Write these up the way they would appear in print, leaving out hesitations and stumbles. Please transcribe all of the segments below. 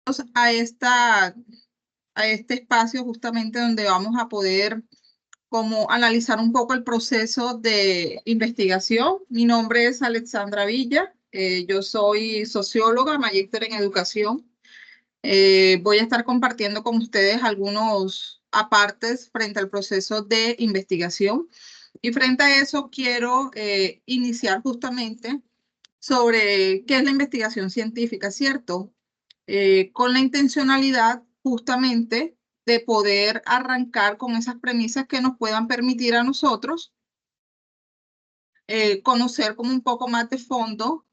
a a este espacio justamente donde vamos a poder como analizar un poco el proceso de investigación. Mi nombre es Alexandra Villa, yo soy socióloga, magíster en educación. Voy a estar compartiendo con ustedes algunos apartes frente al proceso de investigación. Y frente a eso quiero iniciar justamente sobre qué es la investigación científica, ¿cierto? Con la intencionalidad justamente de poder arrancar con esas premisas que nos puedan permitir a nosotros conocer como un poco más de fondo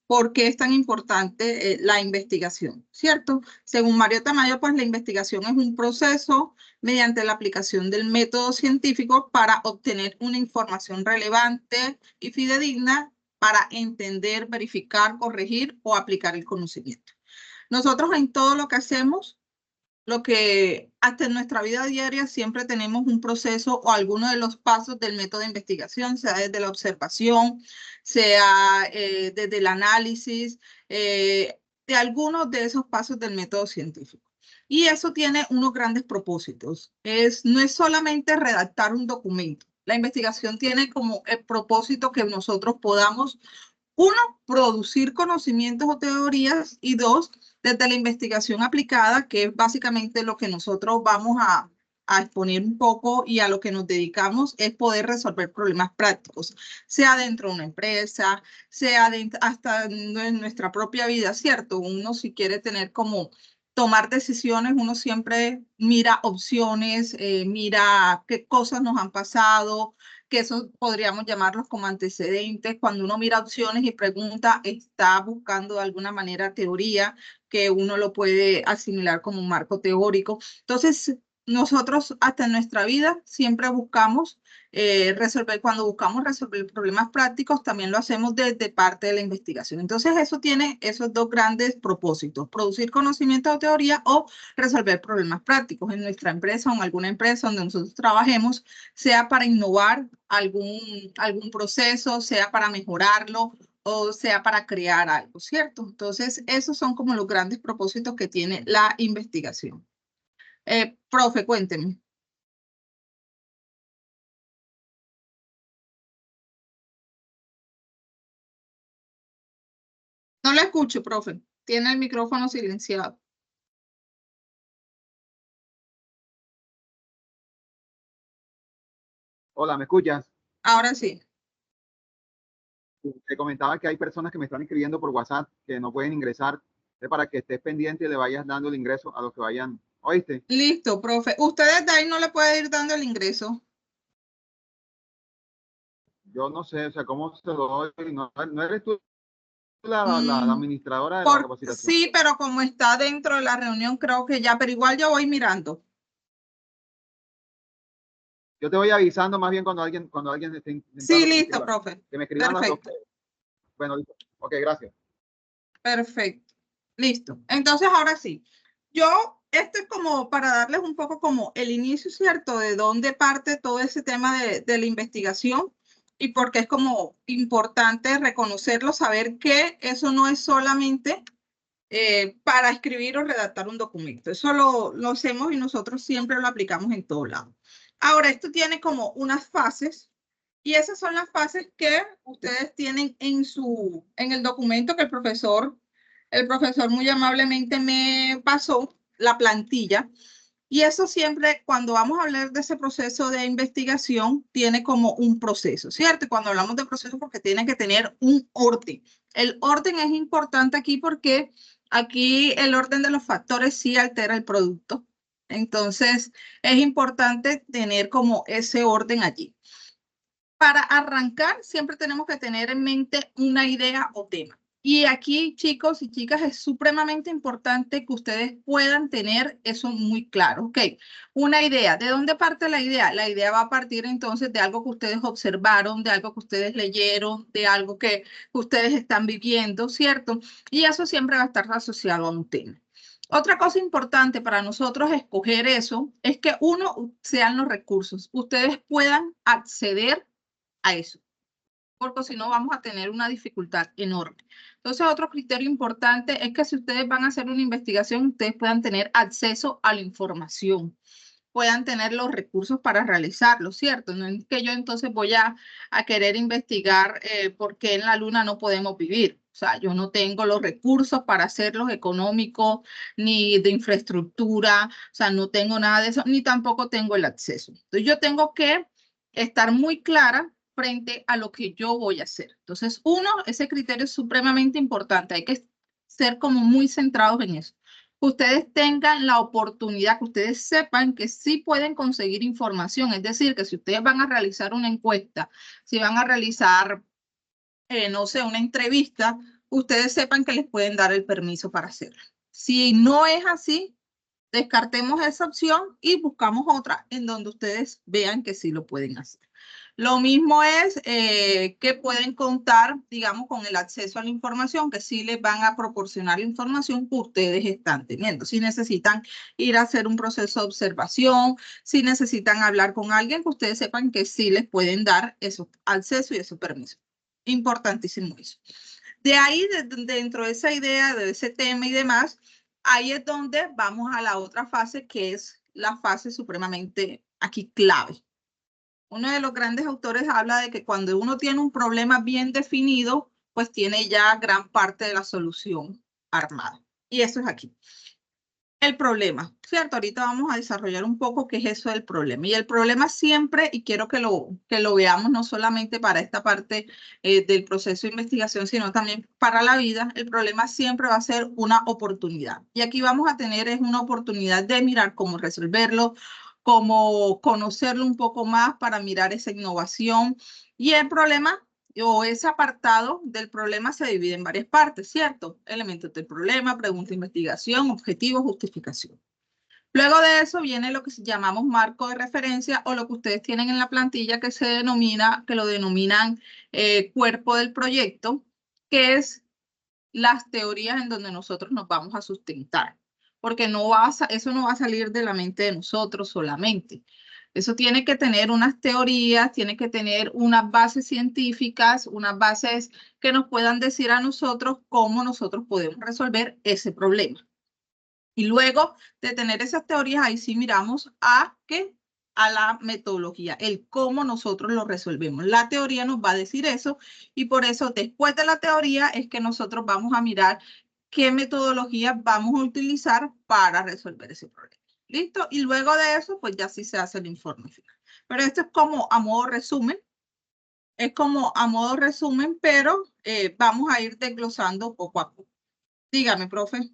por qué es tan importante la investigación, ¿cierto? Según Mario Tamayo, pues la investigación es un proceso mediante la aplicación del método científico para obtener una información relevante y fidedigna para entender, verificar, corregir o aplicar el conocimiento. Nosotros en todo lo que hacemos, lo que hasta en nuestra vida diaria siempre tenemos un proceso o alguno de los pasos del método de investigación, sea desde la observación, sea desde el análisis, de algunos de esos pasos del método científico. Y eso tiene unos grandes propósitos. No es solamente redactar un documento. La investigación tiene como el propósito que nosotros podamos uno, producir conocimientos o teorías y dos, desde la investigación aplicada, que es básicamente lo que nosotros vamos a exponer un poco y a lo que nos dedicamos, es poder resolver problemas prácticos, sea dentro de una empresa, sea hasta en nuestra propia vida, ¿cierto? Uno si quiere tener como tomar decisiones, uno siempre mira opciones, mira qué cosas nos han pasado, que eso podríamos llamarlos como antecedentes. Cuando uno mira opciones y pregunta, está buscando de alguna manera teoría que uno lo puede asimilar como un marco teórico. Entonces, nosotros hasta en nuestra vida siempre buscamos resolver, cuando buscamos resolver problemas prácticos, también lo hacemos desde parte de la investigación. Entonces, eso tiene esos dos grandes propósitos, producir conocimiento o teoría o resolver problemas prácticos en nuestra empresa o en alguna empresa donde nosotros trabajemos, sea para innovar algún proceso, sea para mejorarlo o sea para crear algo, ¿cierto? Entonces, esos son como los grandes propósitos que tiene la investigación. Profe, cuénteme. No la escucho, profe. Tiene el micrófono silenciado. Hola, ¿me escuchas? Ahora sí. Te comentaba que hay personas que me están escribiendo por WhatsApp que no pueden ingresar. Para que estés pendiente y le vayas dando el ingreso a los que vayan. ¿Oíste? Listo, profe. Ustedes de ahí no le puede ir dando el ingreso. Yo no sé, o sea, cómo se lo doy. No, no eres tú la Mm, administradora de la capacitación. sí, pero como está dentro de la reunión, creo que ya, pero igual yo voy mirando. Yo te voy avisando más bien cuando alguien esté Sí, intentando listo, profe. que me escriban los que. Perfecto. Bueno, listo. Ok, gracias. Perfecto. Listo. Entonces, ahora sí. Esto es como para darles un poco como el inicio, ¿cierto? De dónde parte todo ese tema de la investigación y porque es como importante reconocerlo, saber que eso no es solamente para escribir o redactar un documento. Eso lo hacemos y nosotros siempre lo aplicamos en todo lado. Ahora, esto tiene como unas fases y esas son las fases que ustedes tienen en el documento que el profesor muy amablemente me pasó, la plantilla. Y eso siempre, cuando vamos a hablar de ese proceso de investigación, tiene como un proceso, ¿cierto? Y cuando hablamos de proceso, porque tiene que tener un orden. El orden es importante aquí porque aquí el orden de los factores sí altera el producto. Entonces, es importante tener como ese orden allí. Para arrancar, siempre tenemos que tener en mente una idea o tema. Y aquí, chicos y chicas, es supremamente importante que ustedes puedan tener eso muy claro. Ok, una idea. ¿De dónde parte la idea? La idea va a partir entonces de algo que ustedes observaron, de algo que ustedes leyeron, de algo que ustedes están viviendo, ¿cierto? Y eso siempre va a estar asociado a un tema. Otra cosa importante para nosotros escoger eso es que uno sean los recursos. Ustedes puedan acceder a eso. porque si no vamos a tener una dificultad enorme. Entonces, otro criterio importante es que si ustedes van a hacer una investigación, ustedes puedan tener acceso a la información, puedan tener los recursos para realizarlo, ¿cierto? No es que yo entonces voy a querer investigar por qué en la luna no podemos vivir. O sea, yo no tengo los recursos para hacerlos económicos, ni de infraestructura, o sea, no tengo nada de eso, ni tampoco tengo el acceso. Entonces, yo tengo que estar muy clara frente a lo que yo voy a hacer. Entonces, ese criterio es supremamente importante. Hay que ser como muy centrados en eso. Que ustedes tengan la oportunidad, que ustedes sepan que sí pueden conseguir información. Es decir, que si ustedes van a realizar una encuesta, si van a realizar, no sé, una entrevista, ustedes sepan que les pueden dar el permiso para hacerlo. Si no es así, descartemos esa opción y buscamos otra en donde ustedes vean que sí lo pueden hacer. Lo mismo es que pueden contar, digamos, con el acceso a la información, que sí les van a proporcionar la información que ustedes están teniendo. Si necesitan ir a hacer un proceso de observación, si necesitan hablar con alguien, que ustedes sepan que sí les pueden dar ese acceso y ese permiso. Importantísimo eso. De ahí, dentro de esa idea, de ese tema y demás, ahí es donde vamos a la otra fase, que es la fase supremamente aquí clave. Uno de los grandes autores habla de que cuando uno tiene un problema bien definido, pues tiene ya gran parte de la solución armada. Y eso es aquí. El problema, ¿cierto? Ahorita vamos a desarrollar un poco qué es eso del problema. Y el problema siempre, y quiero que lo veamos no solamente para esta parte del proceso de investigación, sino también para la vida, el problema siempre va a ser una oportunidad. Y aquí vamos a tener es una oportunidad de mirar cómo resolverlo, cómo conocerlo un poco más para mirar esa innovación. Y el problema o ese apartado del problema se divide en varias partes, ¿cierto? Elementos del problema, pregunta, investigación, objetivo, justificación. Luego de eso viene lo que llamamos marco de referencia o lo que ustedes tienen en la plantilla que se denomina, que lo denominan cuerpo del proyecto, que es las teorías en donde nosotros nos vamos a sustentar, porque eso no va a salir de la mente de nosotros solamente. Eso tiene que tener unas teorías, tiene que tener unas bases científicas, unas bases que nos puedan decir a nosotros cómo nosotros podemos resolver ese problema. Y luego de tener esas teorías, ahí sí miramos a la metodología, el cómo nosotros lo resolvemos. La teoría nos va a decir eso y por eso después de la teoría es que nosotros vamos a mirar qué metodología vamos a utilizar para resolver ese problema. ¿Listo? Y luego de eso, pues ya sí se hace el informe final. Pero esto es como a modo resumen. Es como a modo resumen, pero vamos a ir desglosando poco a poco. Dígame, profe.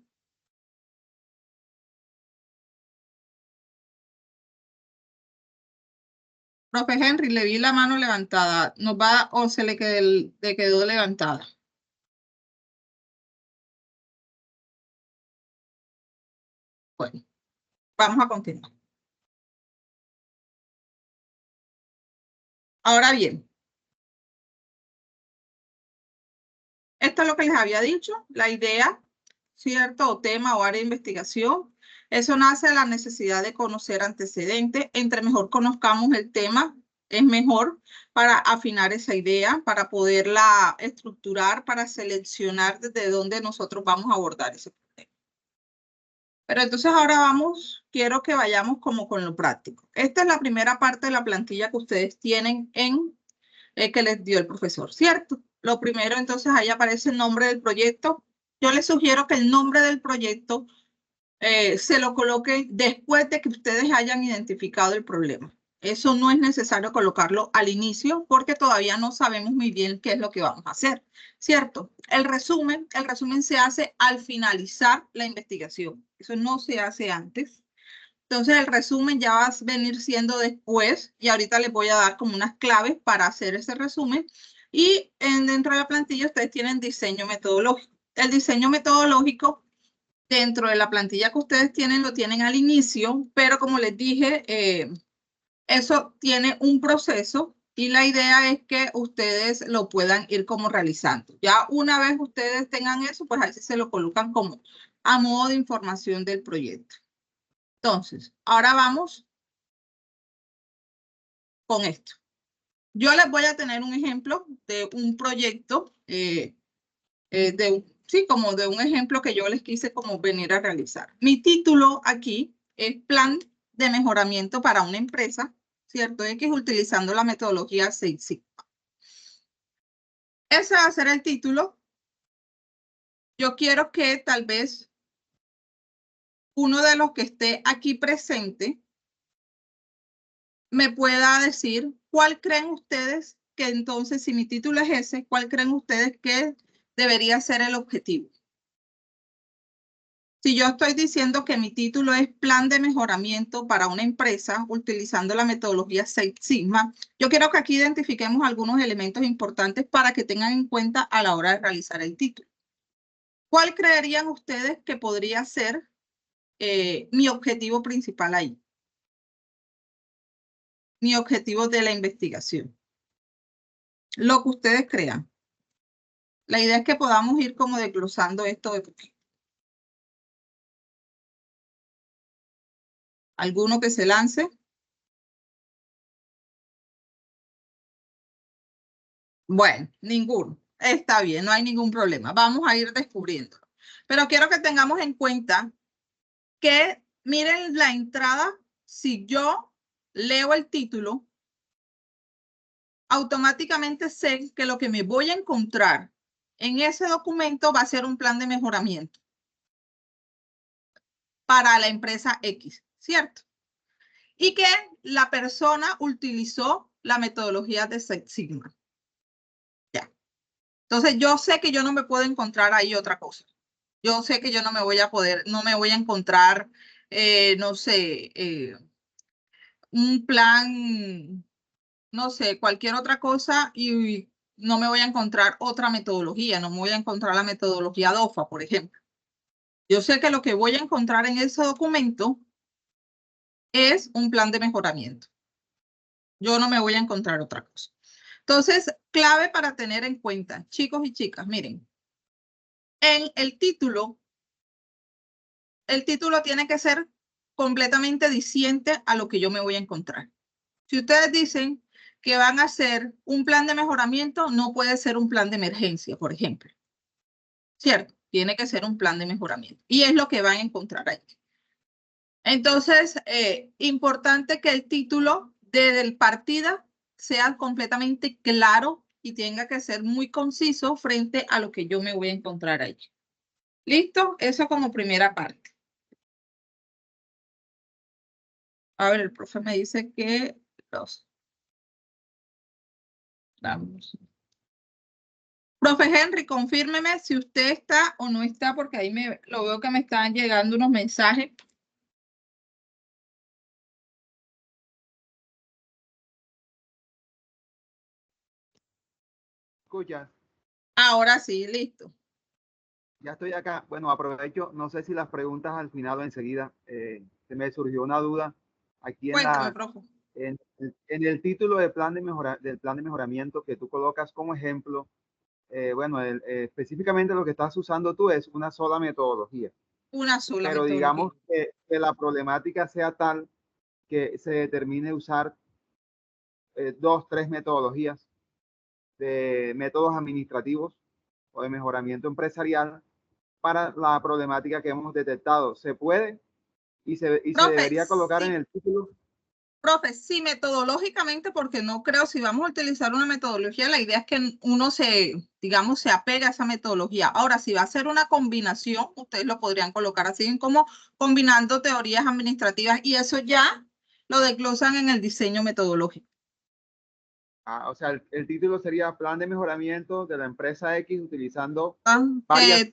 Profe Henry, le vi la mano levantada. ¿Nos va o se le quedó levantada? Bueno, vamos a continuar. Ahora bien, esto es lo que les había dicho, la idea, ¿cierto? O tema o área de investigación. Eso nace de la necesidad de conocer antecedentes. Entre mejor conozcamos el tema, es mejor para afinar esa idea, para poderla estructurar, para seleccionar desde dónde nosotros vamos a abordar ese problema. Pero entonces ahora quiero que vayamos como con lo práctico. Esta es la primera parte de la plantilla que ustedes tienen que les dio el profesor, ¿cierto? Lo primero, entonces ahí aparece el nombre del proyecto. Yo les sugiero que el nombre del proyecto se lo coloquen después de que ustedes hayan identificado el problema. Eso no es necesario colocarlo al inicio porque todavía no sabemos muy bien qué es lo que vamos a hacer, ¿cierto? El resumen se hace al finalizar la investigación. Eso no se hace antes. Entonces el resumen ya va a venir siendo después y ahorita les voy a dar como unas claves para hacer ese resumen. Y dentro de la plantilla ustedes tienen diseño metodológico. El diseño metodológico dentro de la plantilla que ustedes tienen, lo tienen al inicio, pero como les dije, eso tiene un proceso y la idea es que ustedes lo puedan ir como realizando. Ya una vez ustedes tengan eso, pues ahí se lo colocan como a modo de información del proyecto. Entonces, ahora vamos con esto. Yo les voy a tener un ejemplo de un proyecto, sí, como de un ejemplo que yo les quise como venir a realizar. Mi título aquí es Plan de Mejoramiento para una Empresa, ¿cierto? X utilizando la metodología Six Sigma. Ese va a ser el título. Yo quiero que tal vez uno de los que esté aquí presente me pueda decir cuál creen ustedes que entonces, si mi título es ese, cuál creen ustedes que debería ser el objetivo. Si yo estoy diciendo que mi título es Plan de Mejoramiento para una Empresa utilizando la metodología Six Sigma, yo quiero que aquí identifiquemos algunos elementos importantes para que tengan en cuenta a la hora de realizar el título. ¿Cuál creerían ustedes que podría ser mi objetivo principal ahí? Mi objetivo de la investigación. Lo que ustedes crean. La idea es que podamos ir como desglosando esto de poquito. ¿Alguno que se lance? Bueno, ninguno. Está bien, no hay ningún problema. Vamos a ir descubriendo. Pero quiero que tengamos en cuenta que miren la entrada. Si yo leo el título, automáticamente sé que lo que me voy a encontrar en ese documento va a ser un plan de mejoramiento para la empresa X, ¿cierto? Y que la persona utilizó la metodología de Six Sigma. Ya. Entonces, yo sé que yo no me puedo encontrar ahí otra cosa. Yo sé que yo no me voy a poder, no me voy a encontrar, no sé, un plan, no sé, cualquier otra cosa y no me voy a encontrar otra metodología, no me voy a encontrar la metodología DOFA, por ejemplo. Yo sé que lo que voy a encontrar en ese documento es un plan de mejoramiento. Yo no me voy a encontrar otra cosa. Entonces, clave para tener en cuenta, chicos y chicas, miren, en el título tiene que ser completamente diciente a lo que yo me voy a encontrar. Si ustedes dicen que van a hacer un plan de mejoramiento, no puede ser un plan de emergencia, por ejemplo. ¿Cierto? Tiene que ser un plan de mejoramiento. Y es lo que van a encontrar ahí. Entonces, importante que el título de partida sea completamente claro y tenga que ser muy conciso frente a lo que yo me voy a encontrar ahí. ¿Listo? Eso como primera parte. A ver, el profe me dice que los... Vamos. Profe Henry, confírmeme si usted está o no está, porque ahí lo veo que me están llegando unos mensajes. ¿Escuchas? Ahora sí, listo. Ya estoy acá. Bueno, aprovecho, no sé si las preguntas al final o enseguida, se me surgió una duda aquí Cuéntame, profe. en el título del plan de mejoramiento que tú colocas como ejemplo. Bueno, específicamente lo que estás usando tú es una sola metodología, Una sola pero metodología. digamos que la problemática sea tal que se determine usar 2, 3 metodologías de métodos administrativos o de mejoramiento empresarial para la problemática que hemos detectado. ¿Se puede y se Profe, debería colocar en sí, el título? profe, sí, metodológicamente, porque no creo, si vamos a utilizar una metodología, la idea es que uno digamos, se apega a esa metodología. Ahora, si va a ser una combinación, ustedes lo podrían colocar así como combinando teorías administrativas y eso ya lo desglosan en el diseño metodológico. O sea, el título sería Plan de Mejoramiento de la Empresa X utilizando Ah, varias...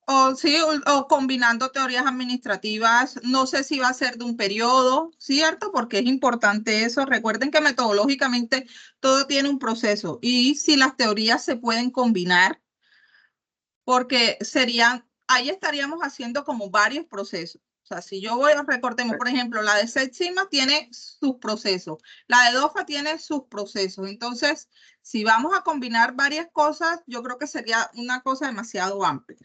O sí, o combinando teorías administrativas, no sé si va a ser de un periodo, ¿cierto? Porque es importante eso. Recuerden que metodológicamente todo tiene un proceso y si las teorías se pueden combinar, porque ahí estaríamos haciendo como varios procesos. O sea, si yo recordemos, por ejemplo, la de Six Sigma tiene sus procesos, la de DOFA tiene sus procesos. Entonces, si vamos a combinar varias cosas, yo creo que sería una cosa demasiado amplia.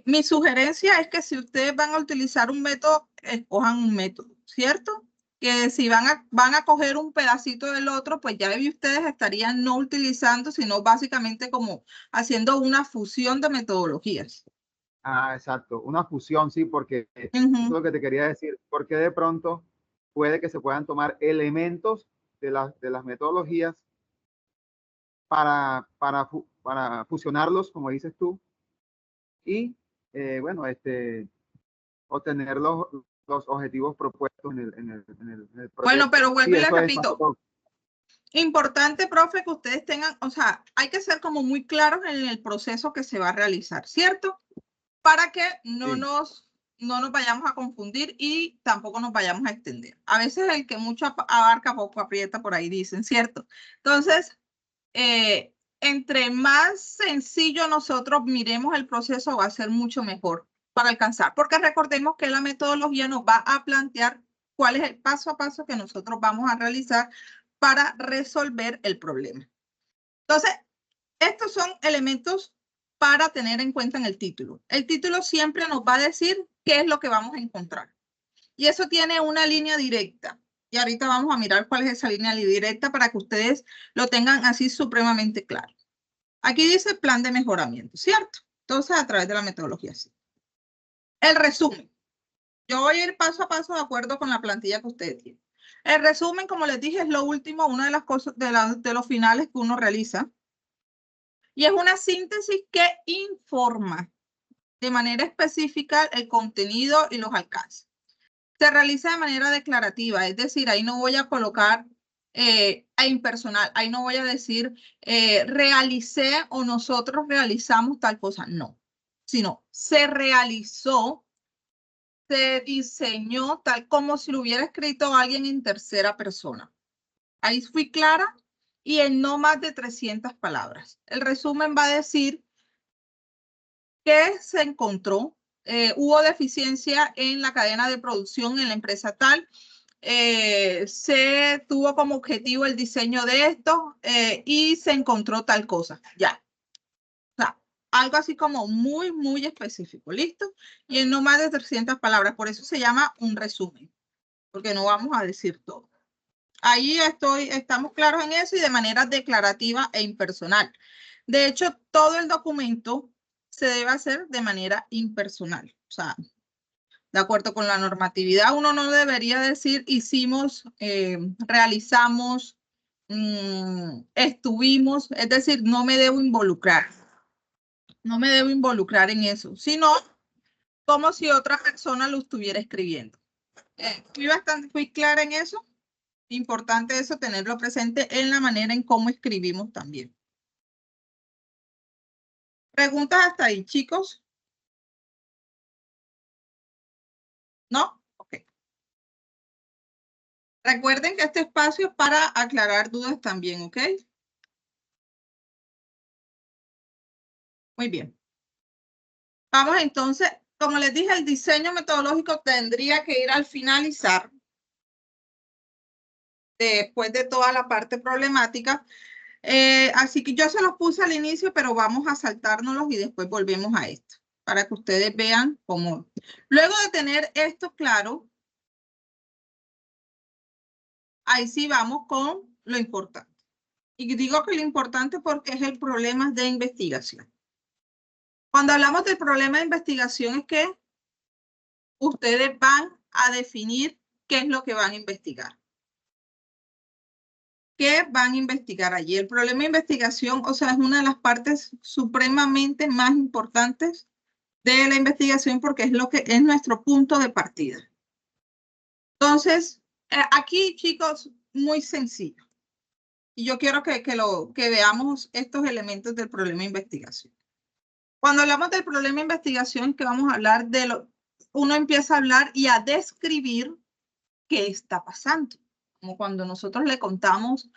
Mi sugerencia es que si ustedes van a utilizar un método, escojan un método, ¿cierto? que si van a coger un pedacito del otro, pues ya ustedes estarían no utilizando, sino básicamente como haciendo una fusión de metodologías. Ah, exacto, una fusión, sí, porque eso es lo que te quería decir, porque de pronto puede que se puedan tomar elementos de las metodologías para fusionarlos, como dices tú, y bueno, obtener los objetivos propuestos en el Bueno, proyecto. pero vuelvo Sí, y les eso es más que repito. todo. Importante, profe, que ustedes tengan, o sea, hay que ser como muy claros en el proceso que se va a realizar, ¿cierto? Para que no Sí. nos vayamos a confundir y tampoco nos vayamos a extender. A veces el que mucho abarca, poco aprieta, por ahí dicen, ¿cierto? Entonces, entre más sencillo nosotros miremos el proceso, va a ser mucho mejor para alcanzar, porque recordemos que la metodología nos va a plantear cuál es el paso a paso que nosotros vamos a realizar para resolver el problema. Entonces, estos son elementos para tener en cuenta en el título. El título siempre nos va a decir qué es lo que vamos a encontrar. Y eso tiene una línea directa. Y ahorita vamos a mirar cuál es esa línea directa para que ustedes lo tengan así supremamente claro. Aquí dice plan de mejoramiento, ¿cierto? Entonces, a través de la metodología, sí. El resumen. Yo voy a ir paso a paso de acuerdo con la plantilla que ustedes tienen. El resumen, como les dije, es lo último, una de las cosas de los finales que uno realiza. Y es una síntesis que informa de manera específica el contenido y los alcances. Se realiza de manera declarativa, es decir, ahí no voy a colocar a impersonal, ahí no voy a decir realicé o nosotros realizamos tal cosa, no, sino se realizó, se diseñó tal como si lo hubiera escrito alguien en tercera persona. Ahí fui clara y en no más de 300 palabras. El resumen va a decir que se encontró, hubo deficiencia en la cadena de producción en la empresa tal, se tuvo como objetivo el diseño de esto y se encontró tal cosa, ya. O sea, algo así como muy, muy específico, ¿listo? Y en no más de 300 palabras, por eso se llama un resumen, porque no vamos a decir todo. Ahí estamos claros en eso y de manera declarativa e impersonal. De hecho, todo el documento se debe hacer de manera impersonal. O sea, de acuerdo con la normatividad, uno no debería decir hicimos, realizamos, estuvimos, es decir, no me debo involucrar. No me debo involucrar en eso, sino como si otra persona lo estuviera escribiendo. Fui clara en eso. Importante eso, tenerlo presente en la manera en cómo escribimos también. ¿Preguntas hasta ahí, chicos? ¿No? Ok. Recuerden que este espacio es para aclarar dudas también, ¿ok? Muy bien. Vamos entonces, como les dije, el diseño metodológico tendría que ir al finalizar, después de toda la parte problemática. Así que yo se los puse al inicio, pero vamos a saltárnoslos y después volvemos a esto, para que ustedes vean cómo. Luego de tener esto claro, ahí sí vamos con lo importante. Y digo que lo importante porque es el problema de investigación. Cuando hablamos del problema de investigación es que ustedes van a definir qué es lo que van a investigar. ¿Qué van a investigar allí? El problema de investigación, o sea, es una de las partes supremamente más importantes de la investigación porque es lo que es nuestro punto de partida. Entonces, aquí, chicos, muy sencillo. Y yo quiero que veamos estos elementos del problema de investigación. Cuando hablamos del problema de investigación, que vamos a hablar uno empieza a hablar y a describir qué está pasando. Como cuando nosotros le contamos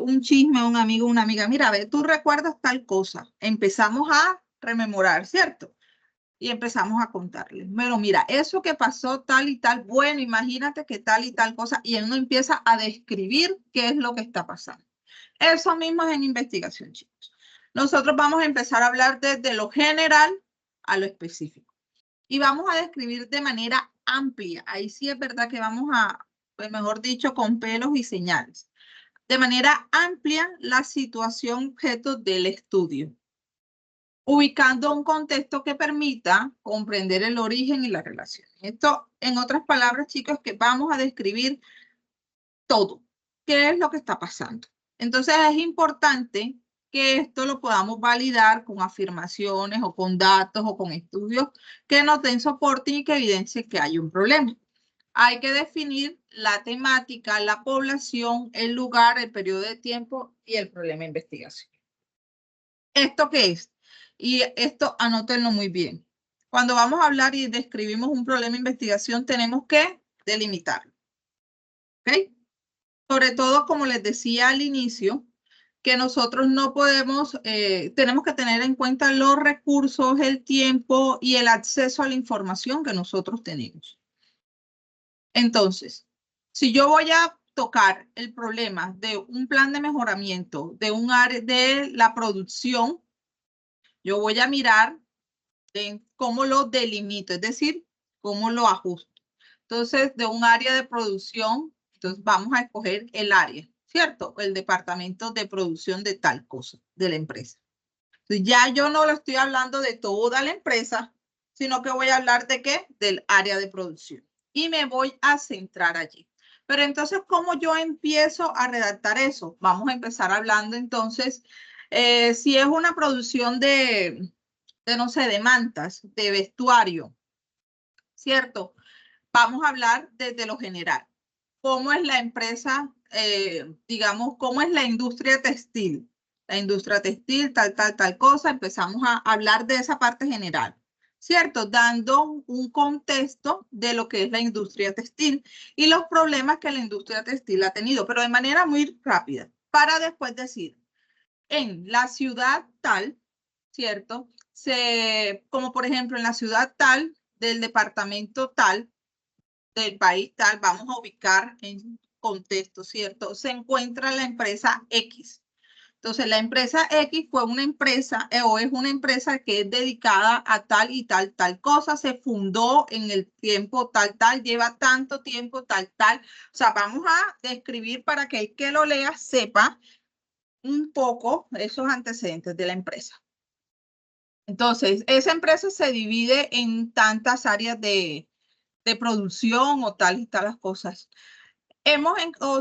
un chisme a un amigo o una amiga, mira, ve, tú recuerdas tal cosa. Empezamos a rememorar, ¿cierto? Y empezamos a contarle. Bueno, mira, eso que pasó tal y tal, bueno, imagínate que tal y tal cosa, y uno empieza a describir qué es lo que está pasando. Eso mismo es en investigación, chicos. Nosotros vamos a empezar a hablar desde lo general a lo específico. Y vamos a describir de manera amplia. Ahí sí es verdad que vamos pues mejor dicho, con pelos y señales. De manera amplia la situación objeto del estudio, ubicando un contexto que permita comprender el origen y la relación. Esto, en otras palabras, chicos, que vamos a describir todo. ¿Qué es lo que está pasando? Entonces, es importante que esto lo podamos validar con afirmaciones o con datos o con estudios que nos den soporte y que evidencien que hay un problema. Hay que definir la temática, la población, el lugar, el periodo de tiempo y el problema de investigación. ¿Esto qué es? Y esto anótenlo muy bien. Cuando vamos a hablar y describimos un problema de investigación, tenemos que delimitarlo. ¿Ok? Sobre todo, como les decía al inicio, que nosotros no podemos, tenemos que tener en cuenta los recursos, el tiempo y el acceso a la información que nosotros tenemos. Entonces, si yo voy a tocar el problema de un plan de mejoramiento de un área de la producción, yo voy a mirar en cómo lo delimito, es decir, cómo lo ajusto. Entonces, de un área de producción, entonces vamos a escoger el área, ¿cierto? El departamento de producción de tal cosa, de la empresa. Entonces, ya yo no lo estoy hablando de toda la empresa, sino que voy a hablar de qué? Del área de producción. Y me voy a centrar allí. Pero entonces, ¿cómo yo empiezo a redactar eso? Vamos a empezar hablando entonces, si es una producción no sé, de mantas, de vestuario, ¿cierto? Vamos a hablar desde lo general. ¿Cómo es la empresa, digamos, cómo es la industria textil? La industria textil, tal cosa. Empezamos a hablar de esa parte general, ¿cierto? Dando un contexto de lo que es la industria textil y los problemas que la industria textil ha tenido, pero de manera muy rápida, para después decir, en la ciudad tal, ¿cierto? Como por ejemplo en la ciudad tal, del departamento tal, del país tal, vamos a ubicar en contexto, ¿cierto? Se encuentra la empresa X. Entonces, la empresa X fue una empresa o es una empresa que es dedicada a tal y tal cosa. Se fundó en el tiempo tal, lleva tanto tiempo tal. O sea, vamos a describir para que el que lo lea sepa un poco esos antecedentes de la empresa. Entonces, esa empresa se divide en tantas áreas de producción o tal y tal las cosas.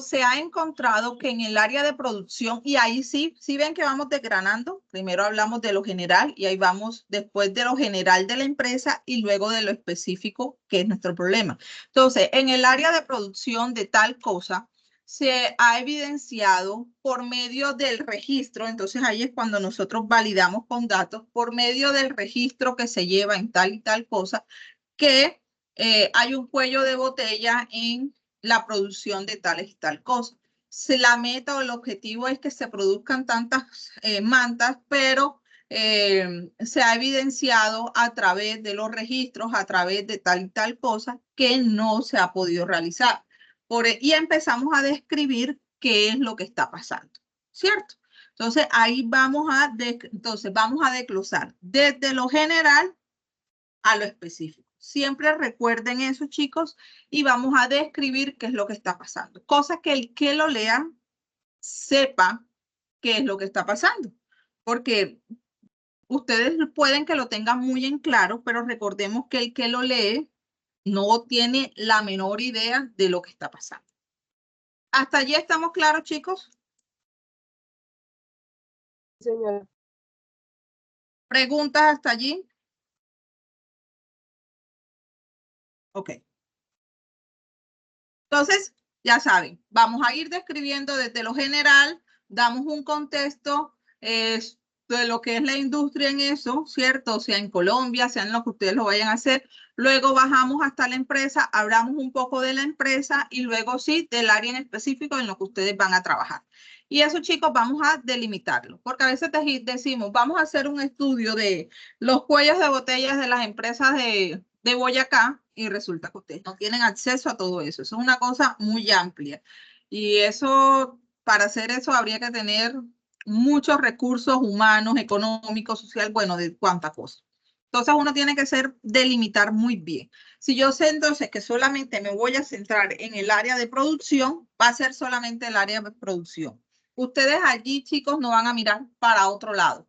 Se ha encontrado que en el área de producción, y ahí sí ven que vamos desgranando, primero hablamos de lo general y ahí vamos después de lo general de la empresa y luego de lo específico que es nuestro problema. Entonces, en el área de producción de tal cosa, se ha evidenciado por medio del registro, entonces ahí es cuando nosotros validamos con datos, por medio del registro que se lleva en tal y tal cosa, que hay un cuello de botella en la producción de tales y tal cosa. La meta o el objetivo es que se produzcan tantas mantas, pero se ha evidenciado a través de los registros, a través de tal y tal cosa, que no se ha podido realizar. Y empezamos a describir qué es lo que está pasando, ¿cierto? Entonces, ahí vamos a desglosar desde lo general a lo específico. Siempre recuerden eso, chicos, y vamos a describir qué es lo que está pasando. Cosa que el que lo lea sepa qué es lo que está pasando. Porque ustedes pueden que lo tengan muy en claro, pero recordemos que el que lo lee no tiene la menor idea de lo que está pasando. ¿Hasta allí estamos claros, chicos? Señora. ¿Preguntas hasta allí? Ok. Entonces, ya saben, vamos a ir describiendo desde lo general, damos un contexto de lo que es la industria en eso, ¿cierto? Sea en Colombia, sea en lo que ustedes lo vayan a hacer. Luego bajamos hasta la empresa, hablamos un poco de la empresa y luego sí del área en específico en lo que ustedes van a trabajar. Y eso, chicos, vamos a delimitarlo, porque a veces decimos, vamos a hacer un estudio de los cuellos de botellas de las empresas de Boyacá y resulta que ustedes no tienen acceso a todo eso. Eso es una cosa muy amplia. Y eso, para hacer eso, habría que tener muchos recursos humanos, económicos, sociales, bueno, de cuánta cosa. Entonces uno tiene que delimitar muy bien. Si yo sé entonces que solamente me voy a centrar en el área de producción, va a ser solamente el área de producción. Ustedes allí, chicos, no van a mirar para otro lado.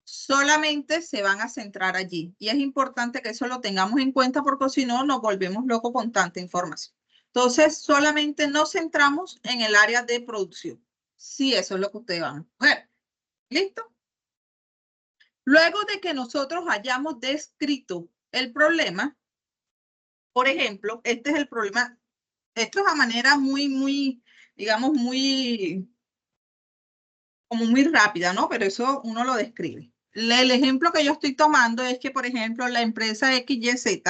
Solamente se van a centrar allí. Y es importante que eso lo tengamos en cuenta porque si no, nos volvemos locos con tanta información. Entonces, solamente nos centramos en el área de producción. Sí, eso es lo que ustedes van a ver. ¿Listo? Luego de que nosotros hayamos descrito el problema, por ejemplo, este es el problema, esto es a manera muy, digamos, como muy rápida, ¿no? Pero eso uno lo describe. El ejemplo que yo estoy tomando es que, por ejemplo, la empresa XYZ,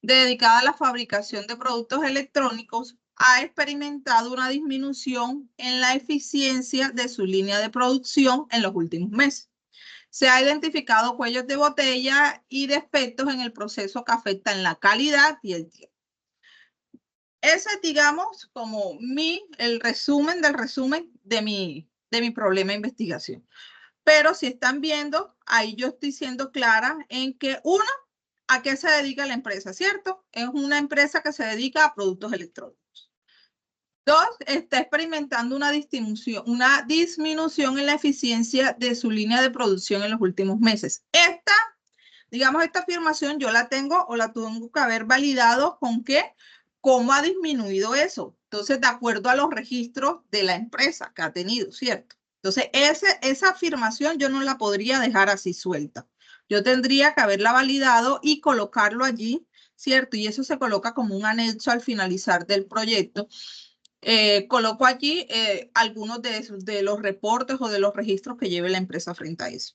dedicada a la fabricación de productos electrónicos, ha experimentado una disminución en la eficiencia de su línea de producción en los últimos meses. Se ha identificado cuellos de botella y defectos en el proceso que afectan la calidad y el tiempo. Ese es, digamos, como el resumen del resumen de mi problema de investigación. Pero si están viendo, ahí yo estoy siendo clara en que uno, ¿a qué se dedica la empresa? ¿Cierto? Es una empresa que se dedica a productos electrónicos. Dos, está experimentando una disminución en la eficiencia de su línea de producción en los últimos meses. Digamos, esta afirmación yo la tengo o la tengo que haber validado con qué, cómo ha disminuido eso. Entonces, de acuerdo a los registros de la empresa que ha tenido, ¿cierto? Entonces, esa afirmación yo no la podría dejar así suelta. Yo tendría que haberla validado y colocarlo allí, ¿cierto? Y eso se coloca como un anexo al finalizar del proyecto. Coloco allí algunos de los reportes o de los registros que lleve la empresa frente a eso.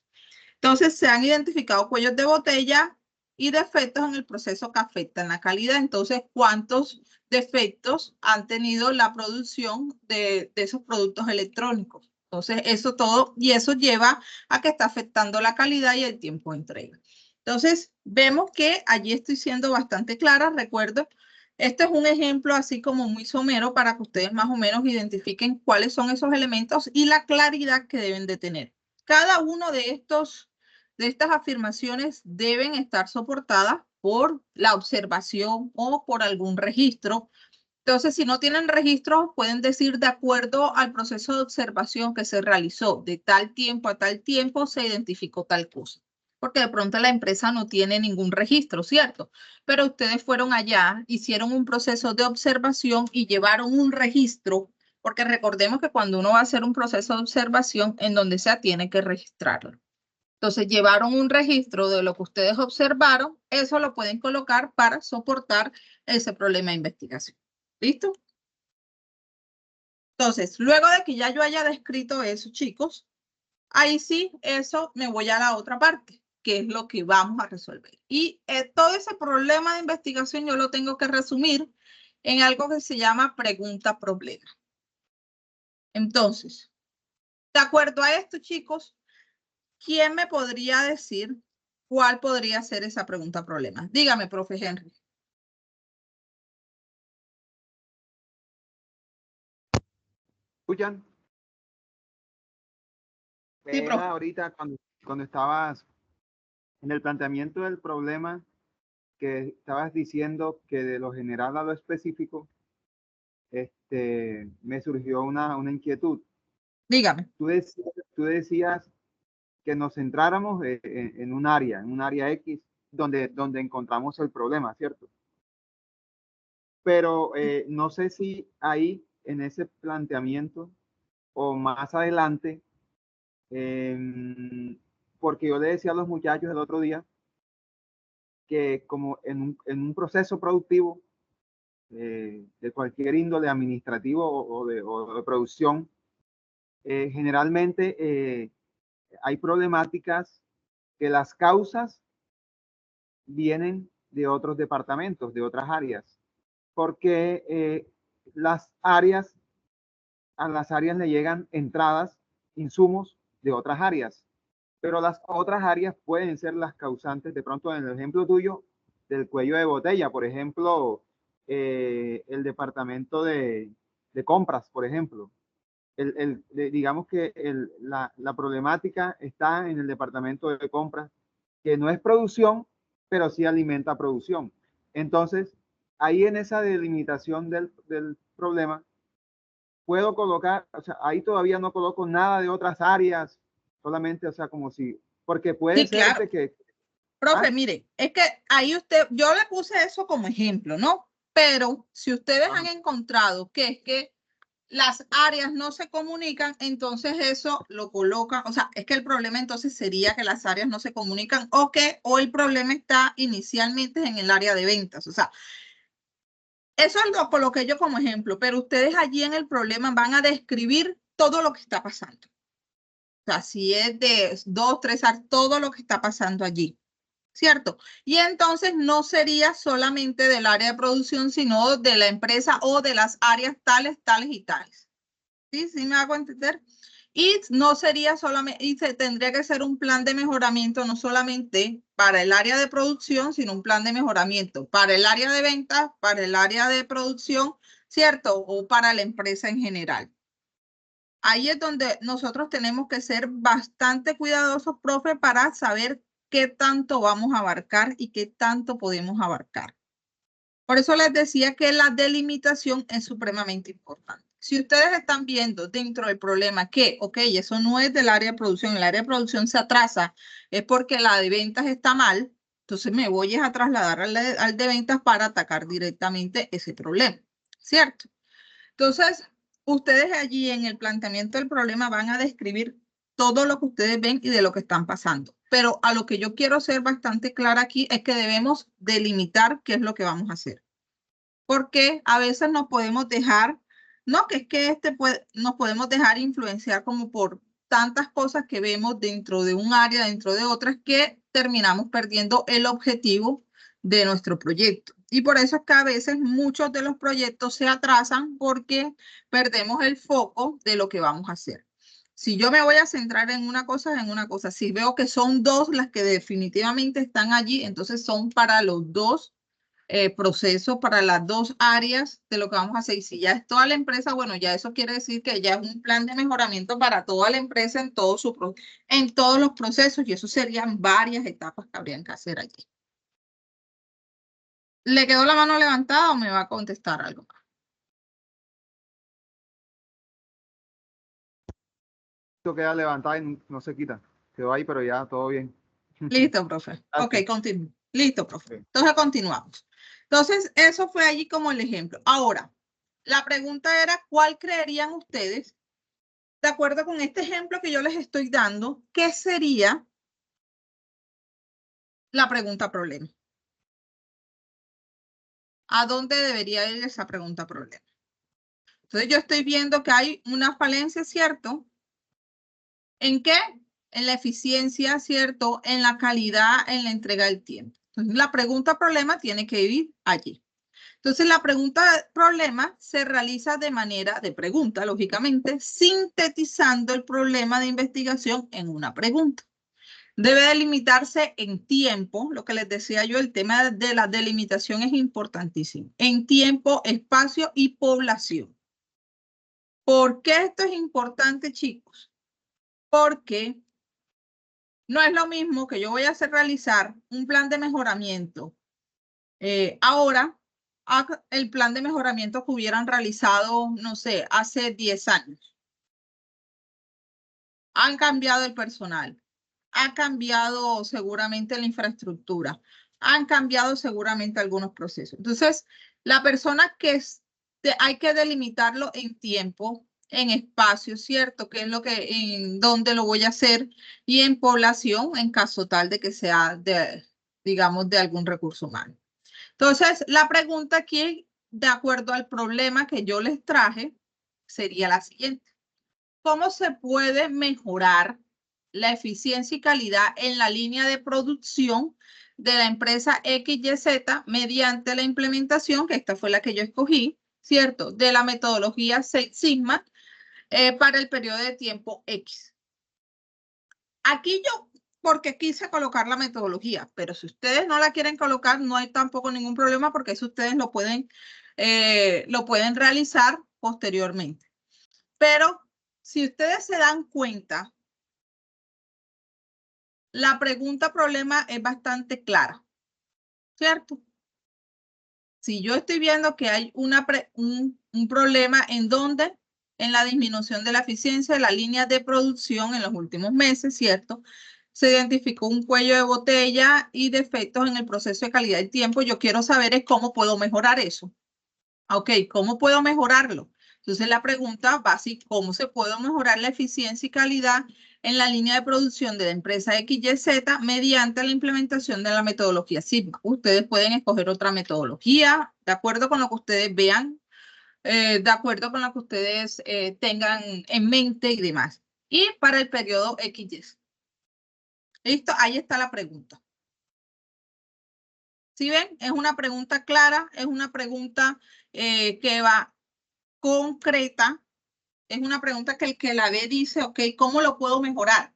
Entonces, se han identificado cuellos de botella y defectos en el proceso que afectan la calidad. Entonces, ¿cuántos defectos han tenido la producción de esos productos electrónicos? Entonces, eso todo, y eso lleva a que está afectando la calidad y el tiempo de entrega. Entonces, vemos que allí estoy siendo bastante clara. Recuerdo, este es un ejemplo así como muy somero para que ustedes más o menos identifiquen cuáles son esos elementos y la claridad que deben de tener. Cada uno de estas afirmaciones deben estar soportadas por la observación o por algún registro. Entonces, si no tienen registro, pueden decir de acuerdo al proceso de observación que se realizó de tal tiempo a tal tiempo, se identificó tal cosa. Porque de pronto la empresa no tiene ningún registro, ¿cierto? Pero ustedes fueron allá, hicieron un proceso de observación y llevaron un registro, porque recordemos que cuando uno va a hacer un proceso de observación, en donde sea, tiene que registrarlo. Entonces, llevaron un registro de lo que ustedes observaron, eso lo pueden colocar para soportar ese problema de investigación. ¿Listo? Entonces, luego de que ya yo haya descrito eso, chicos, ahí sí, eso me voy a la otra parte, que es lo que vamos a resolver. Y todo ese problema de investigación yo lo tengo que resumir en algo que se llama pregunta-problema. Entonces, de acuerdo a esto, chicos, ¿quién me podría decir cuál podría ser esa pregunta-problema? Dígame, profe Henry. ¿Escuchan? Sí, profe. Era ahorita cuando estabas en el planteamiento del problema, que estabas diciendo que de lo general a lo específico, me surgió una inquietud. Dígame. Tú decías que nos centráramos en un área X, donde encontramos el problema, ¿cierto? Pero no sé si ahí, en ese planteamiento, o más adelante, porque yo le decía a los muchachos el otro día que como en un proceso productivo de cualquier índole administrativo o de producción, generalmente hay problemáticas que las causas vienen de otros departamentos, de otras áreas, porque a las áreas le llegan entradas, insumos de otras áreas, pero las otras áreas pueden ser las causantes, de pronto en el ejemplo tuyo, del cuello de botella, por ejemplo, el departamento de compras, por ejemplo. Digamos que la problemática está en el departamento de compras que no es producción, pero sí alimenta producción. Entonces, ahí en esa delimitación del problema, puedo colocar, o sea, ahí todavía no coloco nada de otras áreas, solamente, o sea, como si, porque puede Sí, ser claro. de que... Profe, mire, es que ahí yo le puse eso como ejemplo, ¿no? Pero si ustedes han encontrado que es que las áreas no se comunican, entonces eso lo colocan, o sea, es que el problema entonces sería que las áreas no se comunican o el problema está inicialmente en el área de ventas, o sea, eso es lo coloqué yo como ejemplo, pero ustedes allí en el problema van a describir todo lo que está pasando. O sea, si es de 2, 3 áreas, todo lo que está pasando allí. ¿Cierto? Y entonces no sería solamente del área de producción, sino de la empresa o de las áreas tales, tales y tales. ¿Sí? ¿Sí me hago entender? Y no sería solamente, y se tendría que ser un plan de mejoramiento no solamente para el área de producción, sino un plan de mejoramiento para el área de ventas, para el área de producción, ¿cierto? O para la empresa en general. Ahí es donde nosotros tenemos que ser bastante cuidadosos, profe, para saber qué tanto vamos a abarcar y qué tanto podemos abarcar. Por eso les decía que la delimitación es supremamente importante. Si ustedes están viendo dentro del problema que, ok, eso no es del área de producción, el área de producción se atrasa, es porque la de ventas está mal, entonces me voy a trasladar al de ventas para atacar directamente ese problema, ¿cierto? Entonces, ustedes allí en el planteamiento del problema van a describir todo lo que ustedes ven y de lo que están pasando. Pero a lo que yo quiero ser bastante clara aquí es que debemos delimitar qué es lo que vamos a hacer. Porque a veces nos podemos dejar, no que es que nos podemos dejar influenciar como por tantas cosas que vemos dentro de un área, dentro de otras, que terminamos perdiendo el objetivo de nuestro proyecto. Y por eso es que a veces muchos de los proyectos se atrasan porque perdemos el foco de lo que vamos a hacer. Si yo me voy a centrar en una cosa, en una cosa. Si veo que son dos las que definitivamente están allí, entonces son para los dos procesos, para las dos áreas de lo que vamos a hacer. Y si ya es toda la empresa, bueno, ya eso quiere decir que ya es un plan de mejoramiento para toda la empresa en todos los procesos, y eso serían varias etapas que habrían que hacer allí. ¿Le quedó la mano levantada o me va a contestar algo más? Esto queda levantada y no se quita. Quedó ahí, pero ya todo bien. Listo, profe. Ok, continúo. Listo, profe. Entonces continuamos. Entonces, eso fue allí como el ejemplo. Ahora, la pregunta era, ¿cuál creerían ustedes, de acuerdo con este ejemplo que yo les estoy dando, qué sería la pregunta problema? ¿A dónde debería ir esa pregunta problema? Entonces yo estoy viendo que hay una falencia, ¿cierto? ¿En qué? En la eficiencia, ¿cierto? En la calidad, en la entrega del tiempo. Entonces la pregunta problema tiene que ir allí. Entonces la pregunta problema se realiza de manera de pregunta, lógicamente, sintetizando el problema de investigación en una pregunta. Debe delimitarse en tiempo, lo que les decía yo, el tema de la delimitación es importantísimo. En tiempo, espacio y población. ¿Por qué esto es importante, chicos? Porque no es lo mismo que yo voy a hacer realizar un plan de mejoramiento ahora a el plan de mejoramiento que hubieran realizado, no sé, hace 10 años. Han cambiado el personal, ha cambiado seguramente la infraestructura, han cambiado seguramente algunos procesos. Entonces, la persona que hay que delimitarlo en tiempo, en espacio, ¿cierto? ¿Qué es lo que, en dónde lo voy a hacer? Y en población, en caso tal de que sea de, digamos, de algún recurso humano. Entonces, la pregunta aquí, de acuerdo al problema que yo les traje, sería la siguiente. ¿Cómo se puede mejorar la eficiencia y calidad en la línea de producción de la empresa XYZ mediante la implementación, que esta fue la que yo escogí, ¿cierto? De la metodología Six Sigma para el periodo de tiempo X. Aquí yo, porque quise colocar la metodología, pero si ustedes no la quieren colocar, no hay tampoco ningún problema porque eso ustedes lo pueden realizar posteriormente. Pero si ustedes se dan cuenta, la pregunta problema es bastante clara, ¿cierto? Si yo estoy viendo que hay un problema en donde, en la disminución de la eficiencia de la línea de producción en los últimos meses, ¿cierto? Se identificó un cuello de botella y defectos en el proceso de calidad y tiempo. Yo quiero saber es cómo puedo mejorar eso. Ok, ¿cómo puedo mejorarlo? Entonces la pregunta básica, ¿cómo se puede mejorar la eficiencia y calidad en la línea de producción de la empresa XYZ mediante la implementación de la metodología Sigma? Ustedes pueden escoger otra metodología, de acuerdo con lo que ustedes vean, de acuerdo con lo que ustedes tengan en mente y demás. Y para el periodo XY. ¿Listo? Ahí está la pregunta. ¿Sí ven? Es una pregunta clara, es una pregunta que va concreta. Es una pregunta que el que la ve dice, ok, ¿cómo lo puedo mejorar?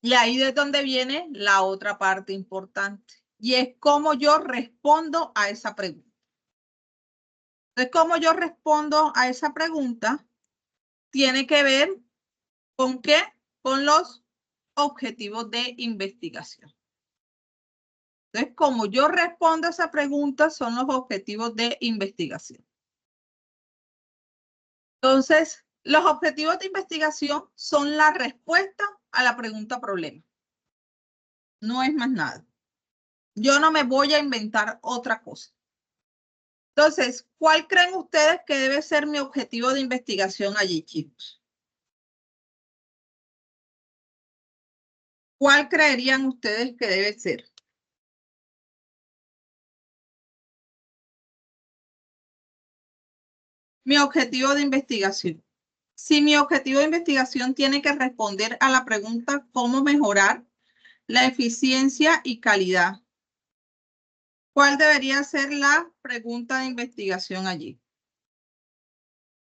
Y ahí es donde viene la otra parte importante. Y es cómo yo respondo a esa pregunta. Entonces, cómo yo respondo a esa pregunta tiene que ver con qué? Con los objetivos de investigación. Entonces, como yo respondo a esa pregunta son los objetivos de investigación. Entonces, los objetivos de investigación son la respuesta a la pregunta problema. No es más nada. Yo no me voy a inventar otra cosa. Entonces, ¿cuál creen ustedes que debe ser mi objetivo de investigación allí, chicos? ¿Cuál creerían ustedes que debe ser? Mi objetivo de investigación. Si mi objetivo de investigación tiene que responder a la pregunta ¿cómo mejorar la eficiencia y calidad? ¿Cuál debería ser la pregunta de investigación allí?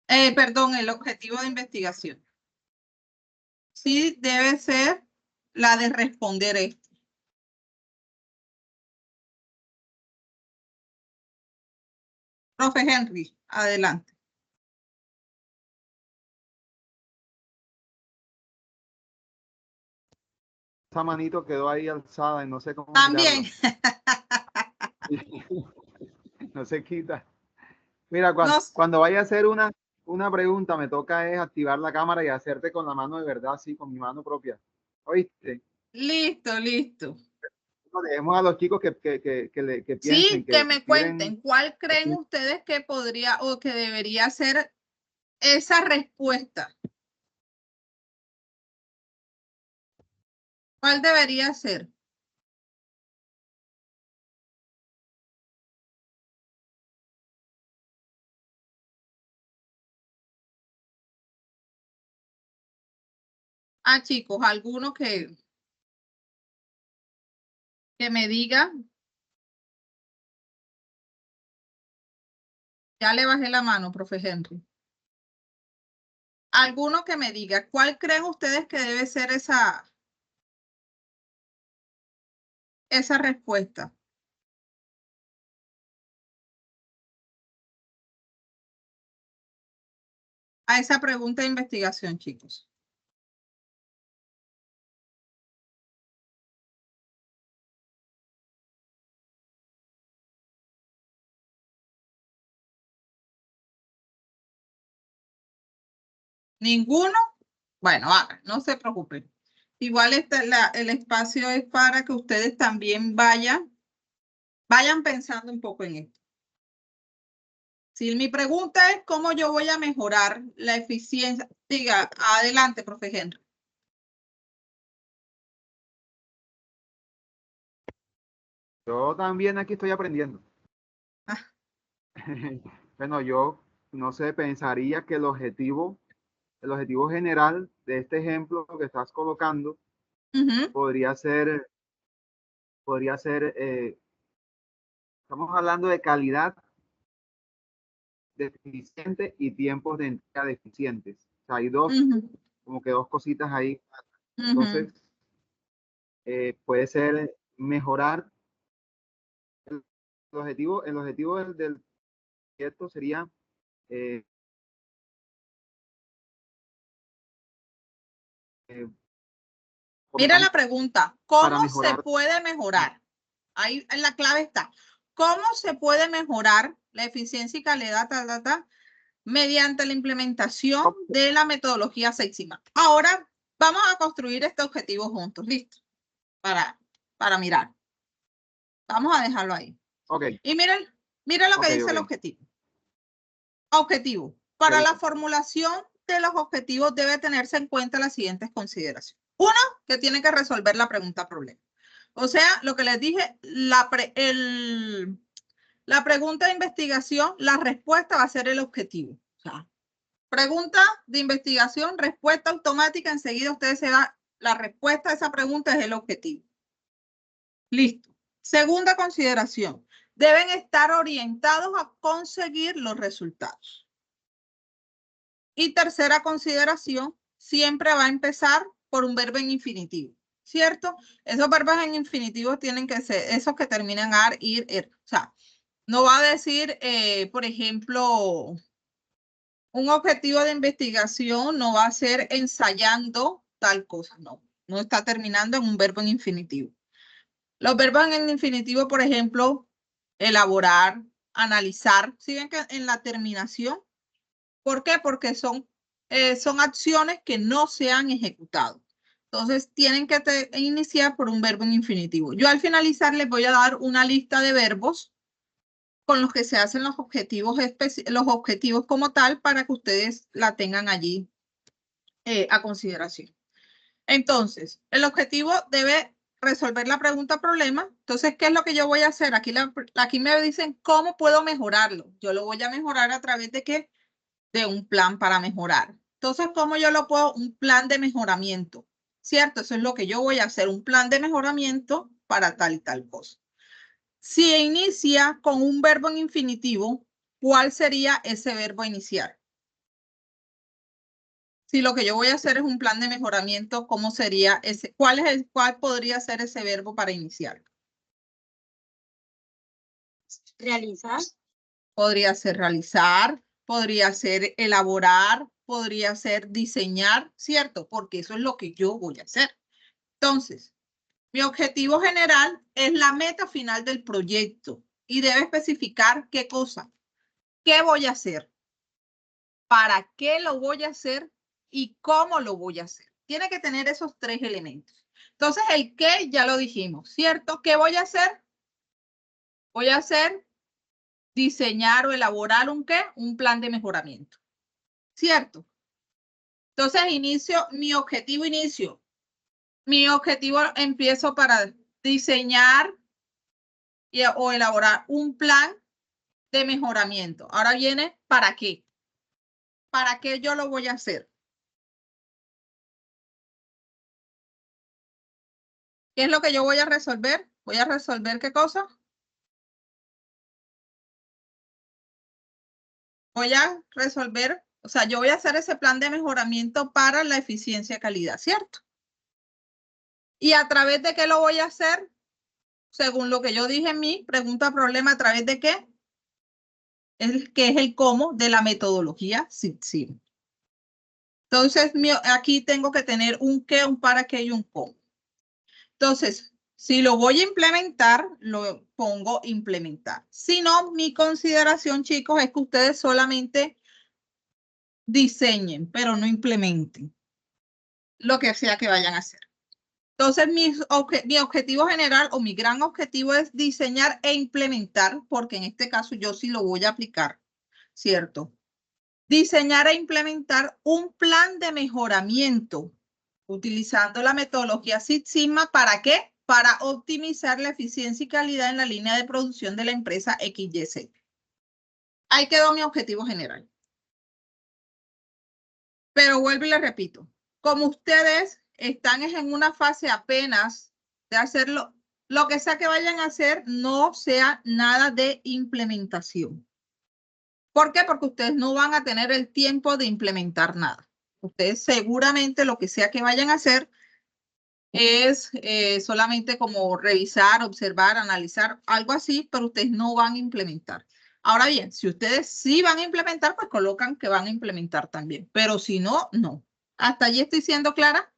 Perdón, el objetivo de investigación. Sí, debe ser la de responder esto. Profe Henry, adelante. Esa manito quedó ahí alzada y no sé cómo También. No se quita. Mira, Nos, cuando vaya a hacer una pregunta, me toca es activar la cámara y hacerte con la mano de verdad, así, con mi mano propia. ¿Oíste? listo, listo. No, dejemos a los chicos que piensen, Sí, que que me tiren. cuenten cuál creen ustedes que podría o que debería ser esa respuesta. ¿Cuál debería ser? Ah, chicos, alguno que me diga. Ya le bajé la mano, profe Henry. Alguno que me diga, ¿cuál creen ustedes que debe ser esa respuesta? A esa pregunta de investigación, chicos. ¿Ninguno? Bueno, no se preocupen. Igual el espacio es para que ustedes también vayan pensando un poco en esto. Si mi pregunta es cómo yo voy a mejorar la eficiencia, diga, adelante, profe Henry. Yo también aquí estoy aprendiendo. Ah. Bueno, yo no sé, pensaría que el objetivo general de este ejemplo que estás colocando podría ser, estamos hablando de calidad deficiente y tiempos de entrega deficientes. O sea, hay como que dos cositas ahí. Entonces, puede ser mejorar. El objetivo del proyecto sería eh, eh, Mira la pregunta, ¿cómo se mejorar. puede mejorar? Ahí la clave está. ¿Cómo se puede mejorar la eficiencia y calidad mediante la implementación de la metodología Six Sigma? Ahora vamos a construir este objetivo juntos, ¿listo? Para mirar. Vamos a dejarlo ahí. Okay. Y miren lo que dice el objetivo. Objetivo. Para la formulación de los objetivos debe tenerse en cuenta las siguientes consideraciones. Uno, que tiene que resolver la pregunta problema. O sea, lo que les dije, la pregunta de investigación, la respuesta va a ser el objetivo. O sea, pregunta de investigación, respuesta automática, enseguida ustedes se va, la respuesta a esa pregunta es el objetivo. Listo. Segunda consideración, deben estar orientados a conseguir los resultados. Y tercera consideración, siempre va a empezar por un verbo en infinitivo, ¿cierto? Esos verbos en infinitivo tienen que ser esos que terminan ar, ir, er. O sea, no va a decir, por ejemplo, un objetivo de investigación no va a ser ensayando tal cosa, no. No está terminando en un verbo en infinitivo. Los verbos en infinitivo, por ejemplo, elaborar, analizar, ¿sí ven que en la terminación? ¿Por qué? Porque son acciones que no se han ejecutado. Entonces, tienen que iniciar por un verbo en infinitivo. Yo al finalizar les voy a dar una lista de verbos con los que se hacen los objetivos como tal para que ustedes la tengan allí a consideración. Entonces, el objetivo debe resolver la pregunta problema. Entonces, ¿qué es lo que yo voy a hacer? Aquí me dicen cómo puedo mejorarlo. Yo lo voy a mejorar a través de ¿qué? De un plan para mejorar. Entonces, ¿cómo yo lo puedo? Un plan de mejoramiento, ¿cierto? Eso es lo que yo voy a hacer, un plan de mejoramiento para tal y tal cosa. Si inicia con un verbo en infinitivo, ¿cuál sería ese verbo inicial? Si lo que yo voy a hacer es un plan de mejoramiento, ¿cómo sería ese? ¿Cuál podría ser ese verbo para iniciar? Realizar. Podría ser realizar, podría ser elaborar, podría ser diseñar, ¿cierto? Porque eso es lo que yo voy a hacer. Entonces, mi objetivo general es la meta final del proyecto y debe especificar qué cosa, qué voy a hacer, para qué lo voy a hacer y cómo lo voy a hacer. Tiene que tener esos tres elementos. Entonces, el qué ya lo dijimos, ¿cierto? ¿Qué voy a hacer? Voy a hacer diseñar o elaborar un qué, un plan de mejoramiento, ¿cierto? Entonces, mi objetivo empiezo para diseñar o elaborar un plan de mejoramiento. Ahora viene, ¿para qué? ¿Para qué yo lo voy a hacer? ¿Qué es lo que yo voy a resolver? ¿Voy a resolver qué cosa? Voy a resolver, o sea, yo voy a hacer ese plan de mejoramiento para la eficiencia y calidad, ¿cierto? ¿Y a través de qué lo voy a hacer? Según lo que yo dije en mi pregunta problema, ¿a través de qué? Que es el cómo de la metodología Six Sigma. Entonces, aquí tengo que tener un qué, un para qué y un cómo. Entonces, si lo voy a implementar, lo pongo implementar. Si no, mi consideración, chicos, es que ustedes solamente diseñen, pero no implementen lo que sea que vayan a hacer. Entonces, mi objetivo general o mi gran objetivo es diseñar e implementar, porque en este caso yo sí lo voy a aplicar, ¿cierto? Diseñar e implementar un plan de mejoramiento utilizando la metodología Six Sigma. ¿Para qué? Para optimizar la eficiencia y calidad en la línea de producción de la empresa XYZ. Ahí quedó mi objetivo general. Pero vuelvo y les repito, como ustedes están en una fase apenas de hacerlo, lo que sea que vayan a hacer no sea nada de implementación. ¿Por qué? Porque ustedes no van a tener el tiempo de implementar nada. Ustedes seguramente lo que sea que vayan a hacer es solamente como revisar, observar, analizar, algo así, pero ustedes no van a implementar. Ahora bien, si ustedes sí van a implementar, pues colocan que van a implementar también, pero si no, no. ¿Hasta allí estoy siendo clara?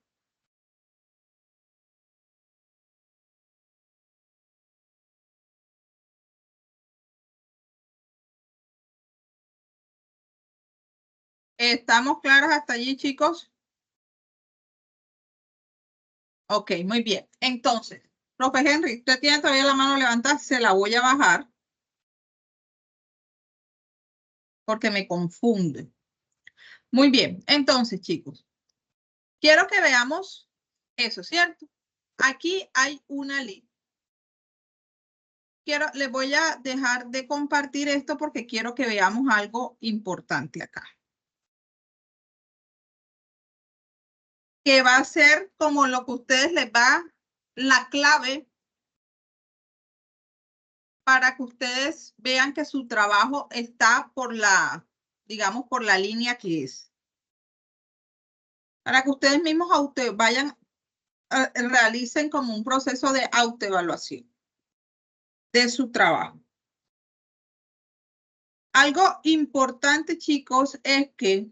¿Estamos claros hasta allí, chicos? Ok, muy bien. Entonces, profe Henry, usted tiene todavía la mano levantada, se la voy a bajar porque me confunde. Muy bien, entonces, chicos, quiero que veamos eso, ¿cierto? Aquí hay una línea. Les voy a dejar de compartir esto porque quiero que veamos algo importante acá. Que va a ser como lo que a ustedes les va la clave para que ustedes vean que su trabajo está por la, digamos, por la línea que es. Para que ustedes mismos realicen como un proceso de autoevaluación de su trabajo. Algo importante, chicos, es que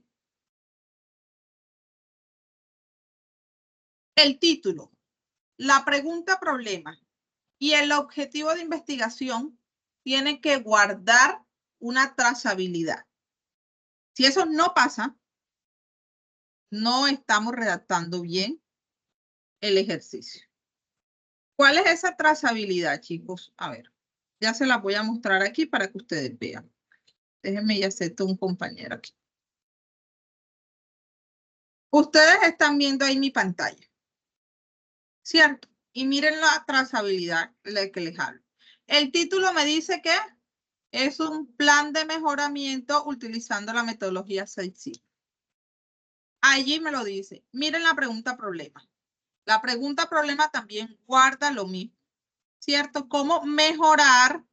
el título, la pregunta problema y el objetivo de investigación tienen que guardar una trazabilidad. Si eso no pasa, no estamos redactando bien el ejercicio. ¿Cuál es esa trazabilidad, chicos? A ver, ya se la voy a mostrar aquí para que ustedes vean. Déjenme ya acepto un compañero aquí. Ustedes están viendo ahí mi pantalla, ¿cierto? Y miren la trazabilidad de que les hablo. El título me dice que es un plan de mejoramiento utilizando la metodología 6 Sigma. Allí me lo dice. Miren la pregunta problema. La pregunta problema también guarda lo mismo, ¿cierto? ¿Cómo mejorar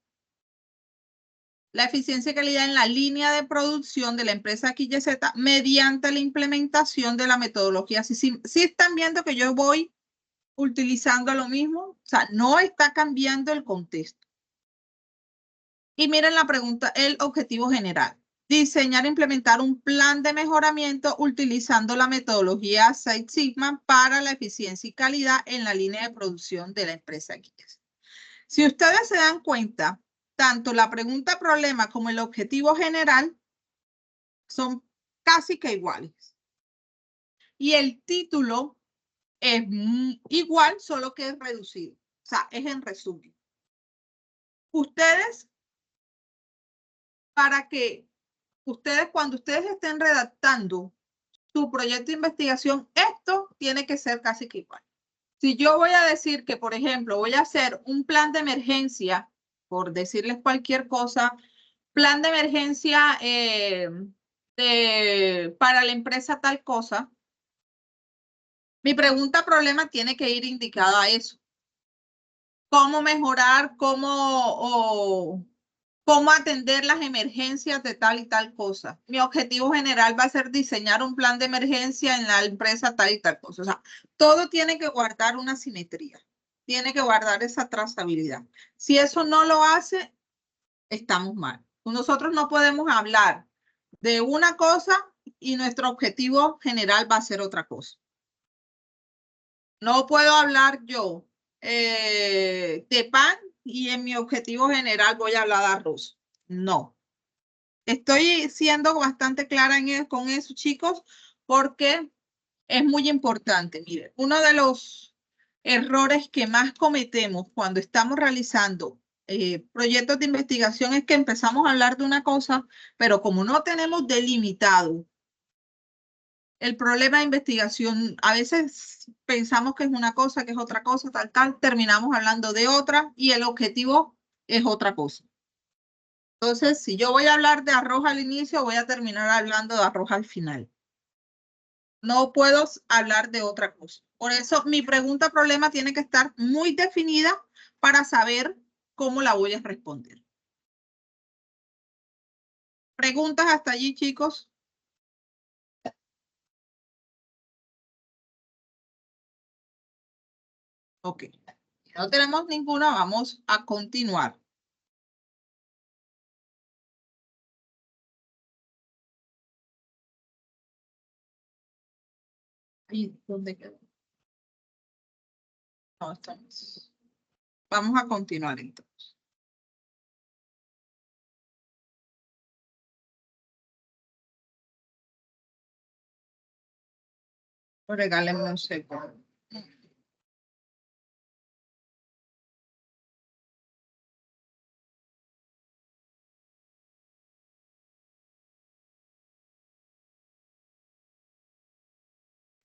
la eficiencia y calidad en la línea de producción de la empresa XYZ mediante la implementación de la metodología? ¿Sí están viendo que yo voy utilizando lo mismo? O sea, no está cambiando el contexto. Y miren la pregunta, el objetivo general. Diseñar e implementar un plan de mejoramiento utilizando la metodología 6 Sigma para la eficiencia y calidad en la línea de producción de la empresa XYZ. Si ustedes se dan cuenta, tanto la pregunta problema como el objetivo general son casi que iguales. Y el título es igual, solo que es reducido. O sea, es en resumen. Ustedes, cuando ustedes estén redactando su proyecto de investigación, esto tiene que ser casi que igual. Si yo voy a decir que, por ejemplo, voy a hacer un plan de emergencia, por decirles cualquier cosa, plan de emergencia para la empresa tal cosa, mi pregunta problema tiene que ir indicada a eso. Cómo mejorar, cómo atender las emergencias de tal y tal cosa. Mi objetivo general va a ser diseñar un plan de emergencia en la empresa tal y tal cosa. O sea, todo tiene que guardar una simetría. Tiene que guardar esa trazabilidad. Si eso no lo hace, estamos mal. Nosotros no podemos hablar de una cosa y nuestro objetivo general va a ser otra cosa. No puedo hablar yo de pan y en mi objetivo general voy a hablar de arroz. No. Estoy siendo bastante clara con eso, chicos, porque es muy importante. Mire, uno de los errores que más cometemos cuando estamos realizando proyectos de investigación es que empezamos a hablar de una cosa, pero como no tenemos delimitado el problema de investigación, a veces pensamos que es una cosa, que es otra cosa, tal, terminamos hablando de otra y el objetivo es otra cosa. Entonces, si yo voy a hablar de arroz al inicio, voy a terminar hablando de arroz al final. No puedo hablar de otra cosa. Por eso mi pregunta problema tiene que estar muy definida para saber cómo la voy a responder. ¿Preguntas hasta allí, chicos? Ok. Si no tenemos ninguna, vamos a continuar. ¿Y dónde quedó? No, estamos. Vamos a continuar entonces. Regálenme un segundo.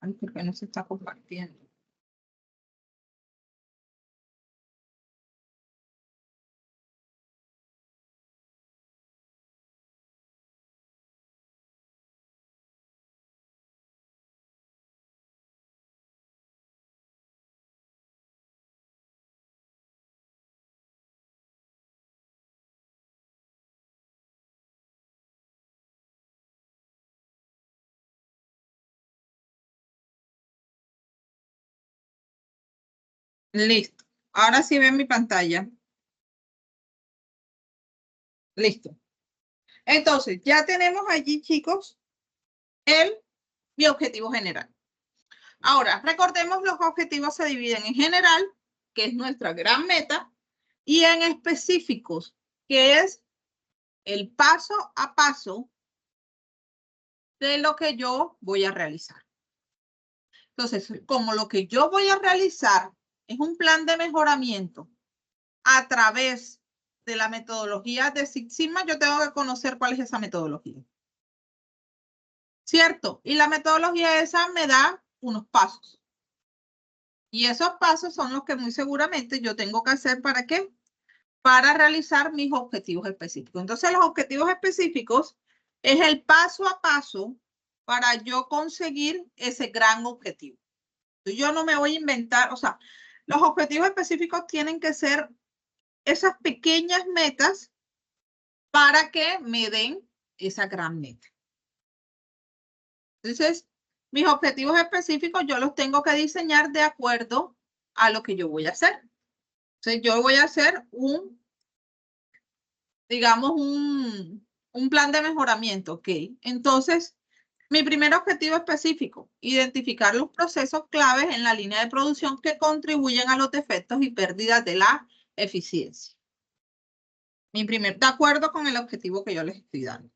Ay, ¿por qué no se está compartiendo? Listo. Ahora sí ven mi pantalla. Listo. Entonces, ya tenemos allí, chicos, mi objetivo general. Ahora, recordemos, los objetivos se dividen en general, que es nuestra gran meta, y en específicos, que es el paso a paso de lo que yo voy a realizar. Entonces, como lo que yo voy a realizar es un plan de mejoramiento a través de la metodología de Six Sigma, yo tengo que conocer cuál es esa metodología. ¿Cierto? Y la metodología esa me da unos pasos. Y esos pasos son los que muy seguramente yo tengo que hacer, ¿para qué? Para realizar mis objetivos específicos. Entonces, los objetivos específicos es el paso a paso para yo conseguir ese gran objetivo. Yo no me voy a inventar, o sea, los objetivos específicos tienen que ser esas pequeñas metas para que me den esa gran meta. Entonces, mis objetivos específicos yo los tengo que diseñar de acuerdo a lo que yo voy a hacer. Entonces, yo voy a hacer digamos, un plan de mejoramiento, ¿ok? Entonces, mi primer objetivo específico, identificar los procesos claves en la línea de producción que contribuyen a los defectos y pérdidas de la eficiencia. De acuerdo con el objetivo que yo les estoy dando.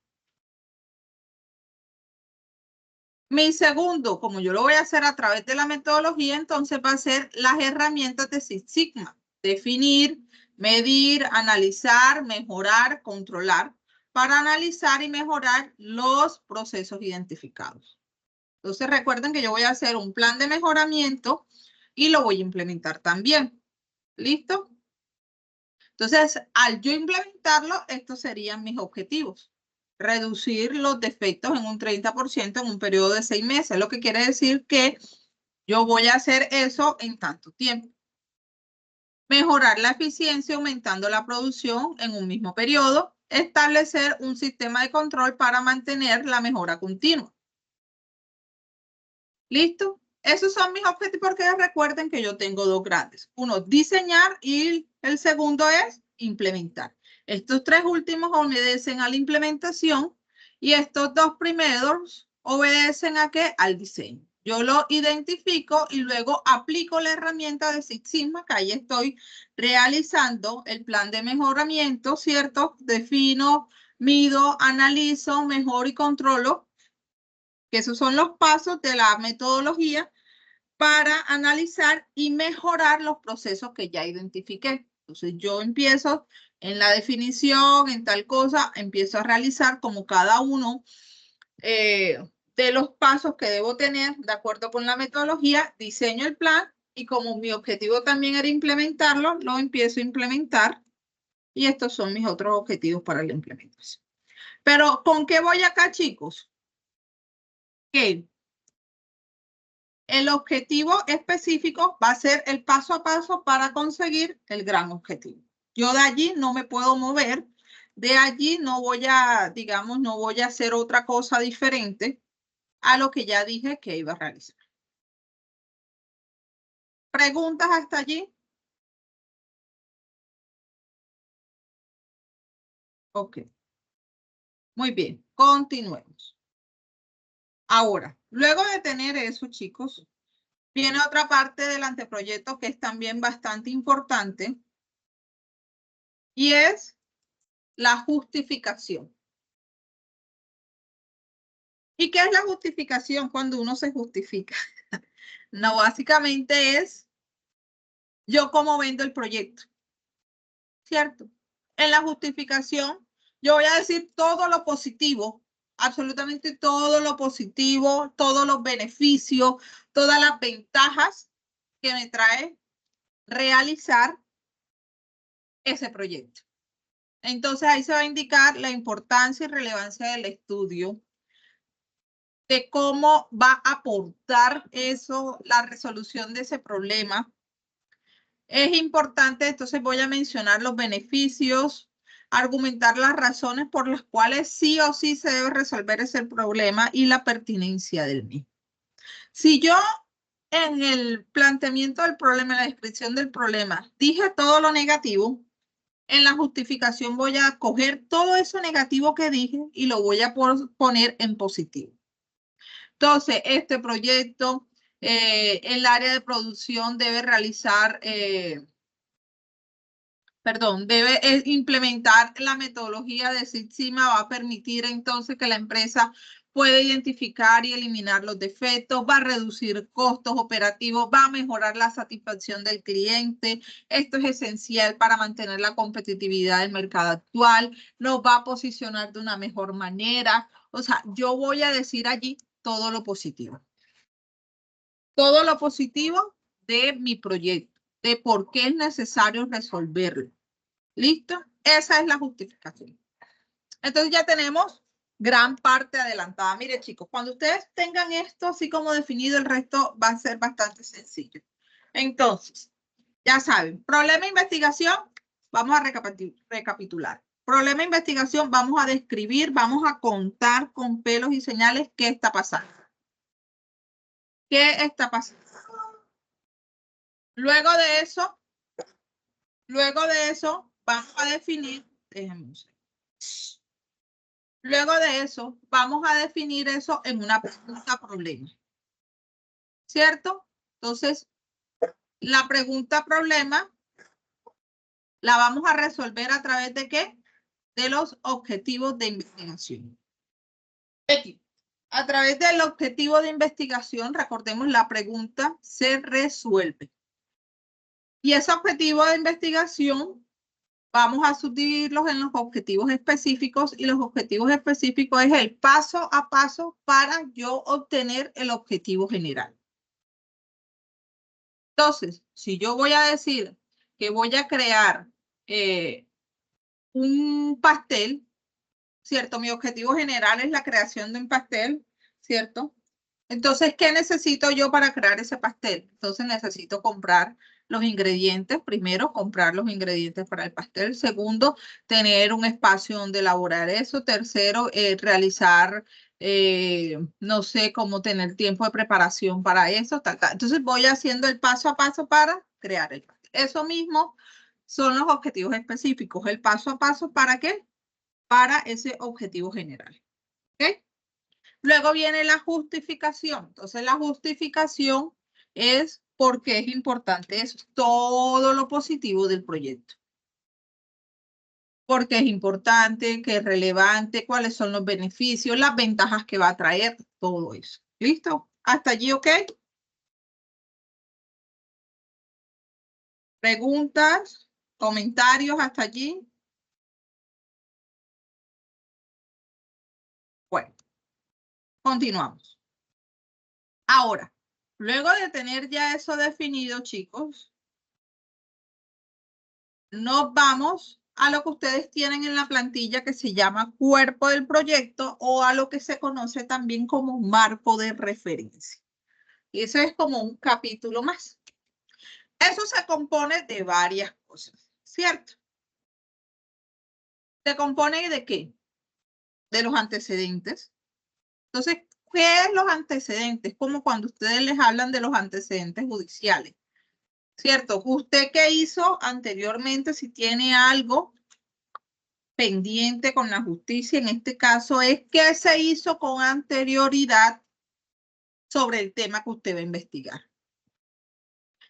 Mi segundo, como yo lo voy a hacer a través de la metodología, entonces va a ser las herramientas de Six Sigma. Definir, medir, analizar, mejorar, controlar, para analizar y mejorar los procesos identificados. Entonces recuerden que yo voy a hacer un plan de mejoramiento y lo voy a implementar también. ¿Listo? Entonces, al yo implementarlo, estos serían mis objetivos. Reducir los defectos en un 30% en un periodo de 6 meses, lo que quiere decir que yo voy a hacer eso en tanto tiempo. Mejorar la eficiencia aumentando la producción en un mismo periodo. Establecer un sistema de control para mantener la mejora continua. ¿Listo? Esos son mis objetivos porque recuerden que yo tengo dos grandes. Uno, diseñar y el segundo es implementar. Estos tres últimos obedecen a la implementación y estos dos primeros obedecen a ¿qué? Al diseño. Yo lo identifico y luego aplico la herramienta de Six Sigma, que ahí estoy realizando el plan de mejoramiento, ¿cierto? Defino, mido, analizo, mejoro y controlo, que esos son los pasos de la metodología para analizar y mejorar los procesos que ya identifiqué. Entonces yo empiezo en la definición, en tal cosa, empiezo a realizar como cada uno de los pasos que debo tener de acuerdo con la metodología, diseño el plan y como mi objetivo también era implementarlo, lo empiezo a implementar y estos son mis otros objetivos para la implementación. Pero ¿con qué voy acá, chicos? Que el objetivo específico va a ser el paso a paso para conseguir el gran objetivo. Yo de allí no me puedo mover, de allí no voy a, digamos, no voy a hacer otra cosa diferente a lo que ya dije que iba a realizar. ¿Preguntas hasta allí? Ok. Muy bien, continuemos. Ahora, luego de tener eso, chicos, viene otra parte del anteproyecto que es también bastante importante y es la justificación. ¿Y qué es la justificación cuando uno se justifica? No, básicamente es yo cómo vendo el proyecto, ¿cierto? En la justificación yo voy a decir todo lo positivo, absolutamente todo lo positivo, todos los beneficios, todas las ventajas que me trae realizar ese proyecto. Entonces ahí se va a indicar la importancia y relevancia del estudio, de cómo va a aportar eso, la resolución de ese problema. Es importante, entonces voy a mencionar los beneficios, argumentar las razones por las cuales sí o sí se debe resolver ese problema y la pertinencia del mismo. Si yo en el planteamiento del problema, en la descripción del problema, dije todo lo negativo, en la justificación voy a coger todo eso negativo que dije y lo voy a poner en positivo. Entonces, este proyecto, el área de producción debe realizar, debe implementar la metodología de Six Sigma, va a permitir entonces que la empresa pueda identificar y eliminar los defectos, va a reducir costos operativos, va a mejorar la satisfacción del cliente. Esto es esencial para mantener la competitividad del mercado actual, nos va a posicionar de una mejor manera. O sea, yo voy a decir allí todo lo positivo. Todo lo positivo de mi proyecto, de por qué es necesario resolverlo. ¿Listo? Esa es la justificación. Entonces ya tenemos gran parte adelantada. Mire, chicos, cuando ustedes tengan esto así como definido, el resto va a ser bastante sencillo. Entonces, ya saben, problema de investigación, vamos a recapitular. Problema de investigación, vamos a describir, vamos a contar con pelos y señales qué está pasando. ¿Qué está pasando? Luego de eso, vamos a definir, luego de eso, vamos a definir eso en una pregunta problema. ¿Cierto? Entonces, la pregunta problema la vamos a resolver a través de ¿qué? De los objetivos de investigación. A través del objetivo de investigación, recordemos, la pregunta se resuelve. Y ese objetivo de investigación vamos a subdividirlos en los objetivos específicos, y los objetivos específicos es el paso a paso para yo obtener el objetivo general. Entonces, si yo voy a decir que voy a crear un pastel, ¿cierto? Mi objetivo general es la creación de un pastel, ¿cierto? Entonces, ¿qué necesito yo para crear ese pastel? Entonces necesito comprar los ingredientes. Primero, comprar los ingredientes para el pastel. Segundo, tener un espacio donde elaborar eso. Tercero, realizar, no sé, cómo tener tiempo de preparación para eso. Entonces voy haciendo el paso a paso para crear el pastel. Eso mismo son los objetivos específicos. El paso a paso, ¿para qué? Para ese objetivo general. ¿Ok? Luego viene la justificación. Entonces, la justificación es por qué es importante eso, todo lo positivo del proyecto. Por qué es importante, qué es relevante, cuáles son los beneficios, las ventajas que va a traer, todo eso. ¿Listo? ¿Hasta allí ok? ¿Preguntas? ¿Comentarios hasta allí? Bueno, continuamos. Ahora, luego de tener ya eso definido, chicos, nos vamos a lo que ustedes tienen en la plantilla que se llama cuerpo del proyecto, o a lo que se conoce también como marco de referencia. Y eso es como un capítulo más. Eso se compone de varias cosas, ¿cierto? ¿Se compone de qué? De los antecedentes. Entonces, ¿qué es los antecedentes? Como cuando ustedes les hablan de los antecedentes judiciales, ¿cierto? ¿Usted qué hizo anteriormente? Si tiene algo pendiente con la justicia, en este caso es qué se hizo con anterioridad sobre el tema que usted va a investigar.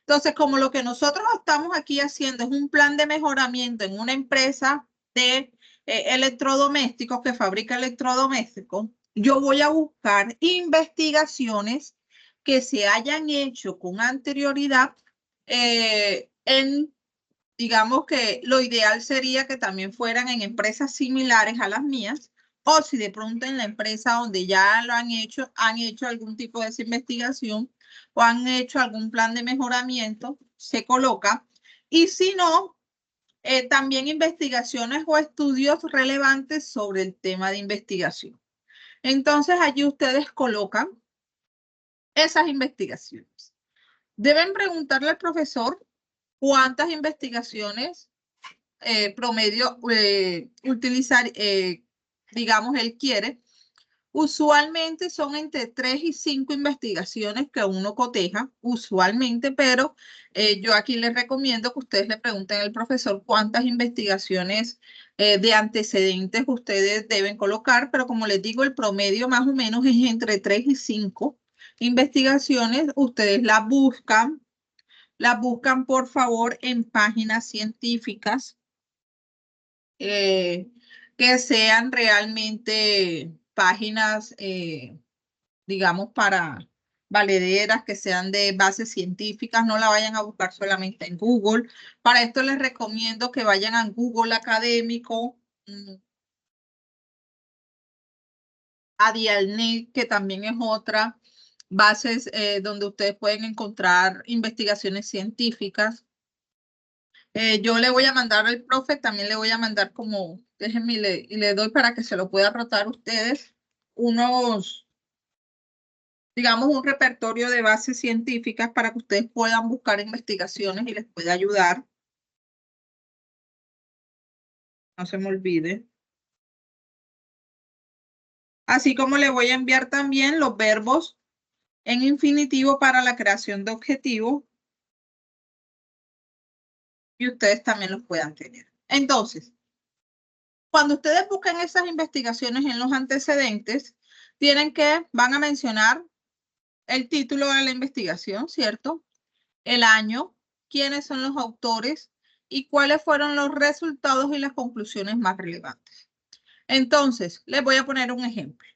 Entonces, como lo que nosotros estamos aquí haciendo es un plan de mejoramiento en una empresa de electrodomésticos, que fabrica electrodomésticos, yo voy a buscar investigaciones que se hayan hecho con anterioridad digamos que lo ideal sería que también fueran en empresas similares a las mías, o si de pronto en la empresa donde ya lo han hecho algún tipo de esa investigación o han hecho algún plan de mejoramiento, se coloca. Y si no, también investigaciones o estudios relevantes sobre el tema de investigación. Entonces allí ustedes colocan esas investigaciones. Deben preguntarle al profesor cuántas investigaciones promedio utilizar, digamos, él quiere. Usualmente son entre 3 y 5 investigaciones que uno coteja, usualmente, pero yo aquí les recomiendo que ustedes le pregunten al profesor cuántas investigaciones de antecedentes ustedes deben colocar, pero como les digo, el promedio más o menos es entre 3 y 5 investigaciones. Ustedes las buscan por favor en páginas científicas que sean realmente páginas, digamos, para valederas, que sean de bases científicas, no la vayan a buscar solamente en Google. Para esto les recomiendo que vayan a Google Académico, a Dialnet, que también es otra bases donde ustedes pueden encontrar investigaciones científicas. Yo le voy a mandar al profe, también le voy a mandar como, déjenme y le doy para que se lo pueda rotar ustedes digamos, un repertorio de bases científicas para que ustedes puedan buscar investigaciones y les pueda ayudar. No se me olvide. Así como le voy a enviar también los verbos en infinitivo para la creación de objetivos y ustedes también los puedan tener. Entonces, cuando ustedes busquen esas investigaciones en los antecedentes, van a mencionar el título de la investigación, ¿cierto? El año, quiénes son los autores y cuáles fueron los resultados y las conclusiones más relevantes. Entonces, les voy a poner un ejemplo.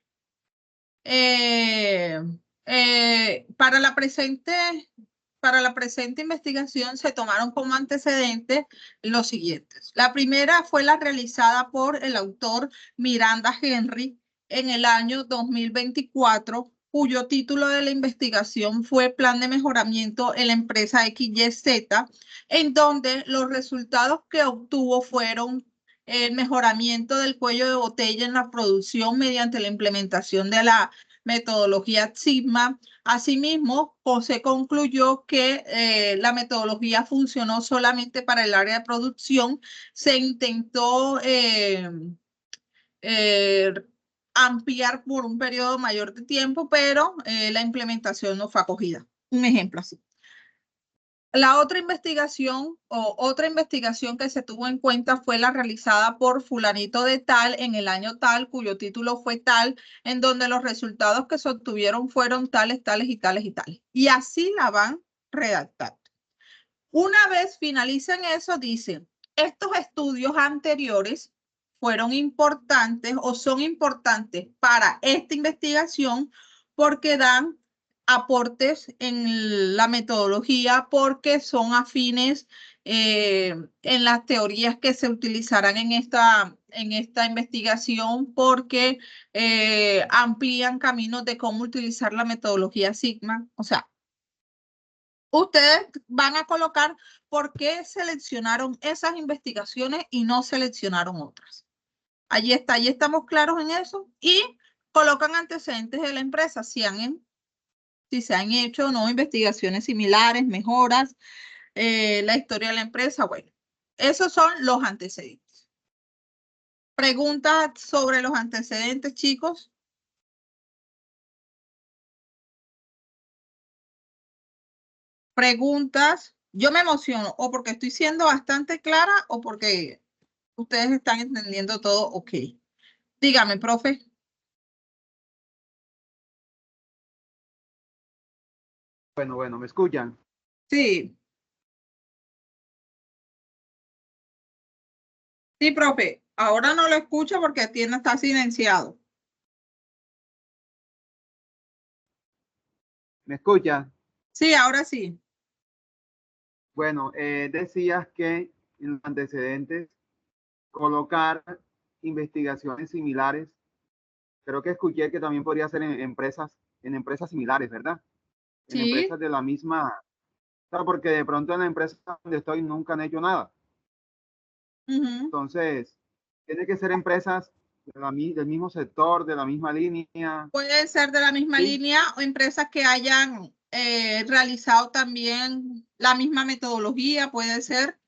Para la presente investigación se tomaron como antecedentes los siguientes. La primera fue la realizada por el autor Miranda Henry en el año 2024, cuyo título de la investigación fue Plan de Mejoramiento en la empresa XYZ, en donde los resultados que obtuvo fueron el mejoramiento del cuello de botella en la producción mediante la implementación de la metodología Sigma. Asimismo, se concluyó que la metodología funcionó solamente para el área de producción. Se intentó ampliar por un periodo mayor de tiempo, pero la implementación no fue acogida. Un ejemplo así. La otra investigación que se tuvo en cuenta fue la realizada por fulanito de tal en el año tal, cuyo título fue tal, en donde los resultados que se obtuvieron fueron tales, tales y tales y tales. Y así la van redactando. Una vez finalicen eso, dicen, estos estudios anteriores fueron importantes o son importantes para esta investigación porque dan aportes en la metodología, porque son afines en las teorías que se utilizarán en esta investigación, porque amplían caminos de cómo utilizar la metodología Sigma. O sea, ustedes van a colocar por qué seleccionaron esas investigaciones y no seleccionaron otras. Allí está, allí estamos claros en eso. Y colocan antecedentes de la empresa, si se han hecho o no investigaciones similares, mejoras, la historia de la empresa. Bueno, esos son los antecedentes. ¿Preguntas sobre los antecedentes, chicos? Preguntas. Yo me emociono o porque estoy siendo bastante clara o porque ustedes están entendiendo todo, ok. Dígame, profe. Bueno, ¿me escuchan? Sí. Sí, profe. Ahora no lo escucho porque está silenciado. ¿Me escuchas? Sí, ahora sí. Bueno, decías que en los antecedentes colocar investigaciones similares. Creo que escuché que también podría ser en empresas similares, ¿verdad? En Sí. empresas de la misma, o sea, porque de pronto en la empresa donde estoy nunca han hecho nada. Ujú. Entonces, tiene que ser empresas del mismo sector, de la misma línea. Puede ser de la misma ¿Sí? línea o empresas que hayan realizado también la misma metodología, puede ser.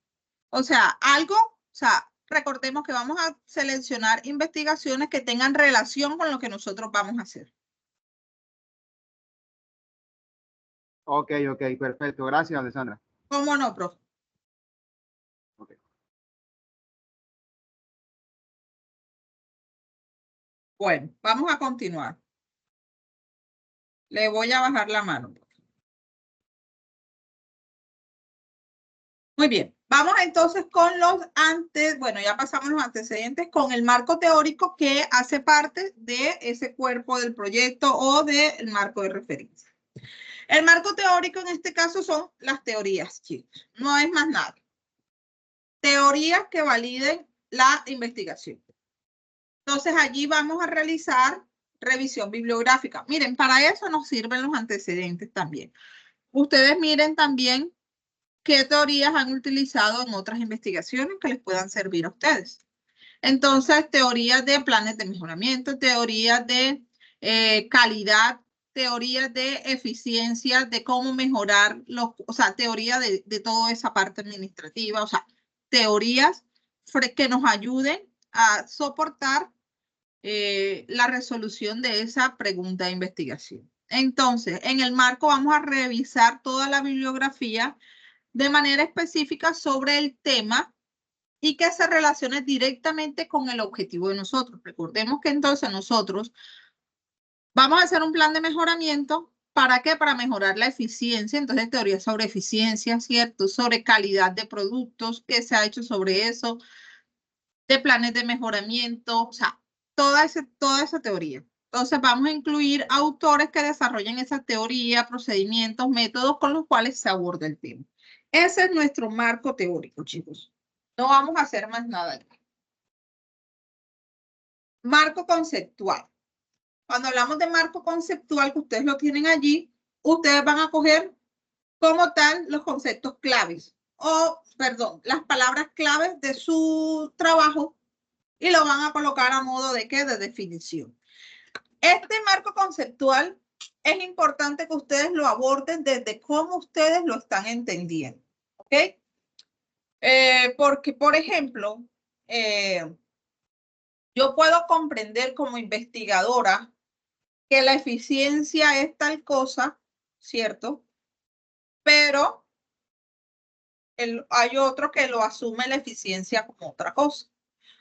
O sea, algo, o sea, recordemos que vamos a seleccionar investigaciones que tengan relación con lo que nosotros vamos a hacer. Ok, ok, perfecto. Gracias, Alessandra. ¿Cómo no, profe? Ok. Bueno, vamos a continuar. Le voy a bajar la mano. Muy bien, vamos entonces con bueno, ya pasamos los antecedentes con el marco teórico que hace parte de ese cuerpo del proyecto o del marco de referencia. El marco teórico en este caso son las teorías, chicos, no es más nada. Teorías que validen la investigación. Entonces allí vamos a realizar revisión bibliográfica. Miren, para eso nos sirven los antecedentes también. Ustedes miren también qué teorías han utilizado en otras investigaciones que les puedan servir a ustedes. Entonces, teorías de planes de mejoramiento, teorías de calidad, teorías de eficiencia, de cómo mejorar o sea, teoría de toda esa parte administrativa, o sea, teorías que nos ayuden a soportar la resolución de esa pregunta de investigación. Entonces, en el marco vamos a revisar toda la bibliografía de manera específica sobre el tema y que se relacione directamente con el objetivo de nosotros. Recordemos que entonces nosotros vamos a hacer un plan de mejoramiento. ¿Para qué? Para mejorar la eficiencia. Entonces, teoría sobre eficiencia, ¿cierto? Sobre calidad de productos, qué se ha hecho sobre eso, de planes de mejoramiento, o sea, toda esa teoría. Entonces, vamos a incluir autores que desarrollen esa teoría, procedimientos, métodos con los cuales se aborda el tema. Ese es nuestro marco teórico, chicos. No vamos a hacer más nada. Marco conceptual. Cuando hablamos de marco conceptual, que ustedes lo tienen allí, ustedes van a coger como tal los conceptos claves o, perdón, las palabras claves de su trabajo y lo van a colocar a modo de ¿qué? De definición. Este marco conceptual es importante que ustedes lo aborden desde cómo ustedes lo están entendiendo. ¿Ok? Porque, por ejemplo, yo puedo comprender como investigadora que la eficiencia es tal cosa, ¿cierto? Pero hay otro que lo asume la eficiencia como otra cosa.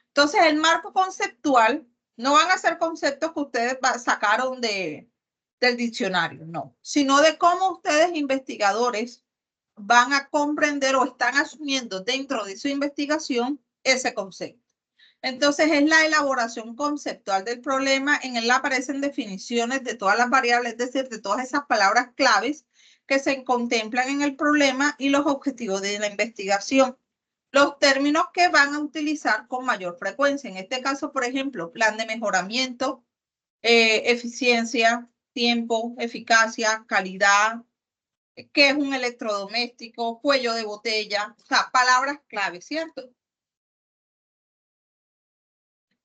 Entonces, el marco conceptual no van a ser conceptos que ustedes sacaron del diccionario, no, sino de cómo ustedes, investigadores, van a comprender o están asumiendo dentro de su investigación ese concepto. Entonces, es la elaboración conceptual del problema. En él aparecen definiciones de todas las variables, es decir, de todas esas palabras claves que se contemplan en el problema y los objetivos de la investigación. Los términos que van a utilizar con mayor frecuencia. En este caso, por ejemplo, plan de mejoramiento, eficiencia, tiempo, eficacia, calidad, qué es un electrodoméstico, cuello de botella, o sea, palabras clave, ¿cierto?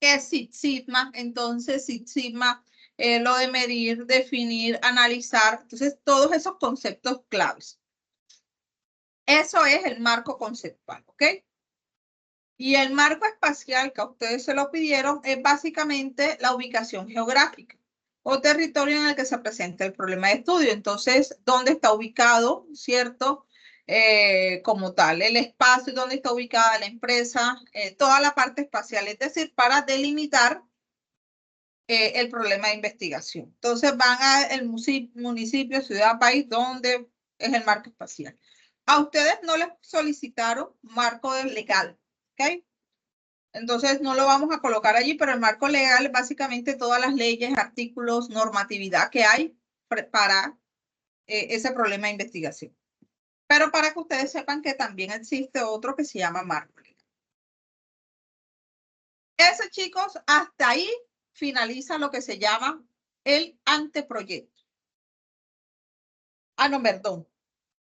¿Qué es Six Sigma? Entonces, Six Sigma, lo de medir, definir, analizar, entonces todos esos conceptos claves. Eso es el marco conceptual, ¿ok? Y el marco espacial que a ustedes se lo pidieron es básicamente la ubicación geográfica o territorio en el que se presenta el problema de estudio. Entonces, ¿dónde está ubicado, cierto? Como tal, el espacio donde está ubicada la empresa, toda la parte espacial, es decir, para delimitar el problema de investigación. Entonces, van al municipio, ciudad, país, donde es el marco espacial. A ustedes no les solicitaron marco legal, ¿ok? Entonces no lo vamos a colocar allí, pero el marco legal, básicamente todas las leyes, artículos, normatividad que hay para ese problema de investigación. Pero para que ustedes sepan que también existe otro que se llama marco legal. Ese, chicos, hasta ahí finaliza lo que se llama el anteproyecto. Ah, no, perdón.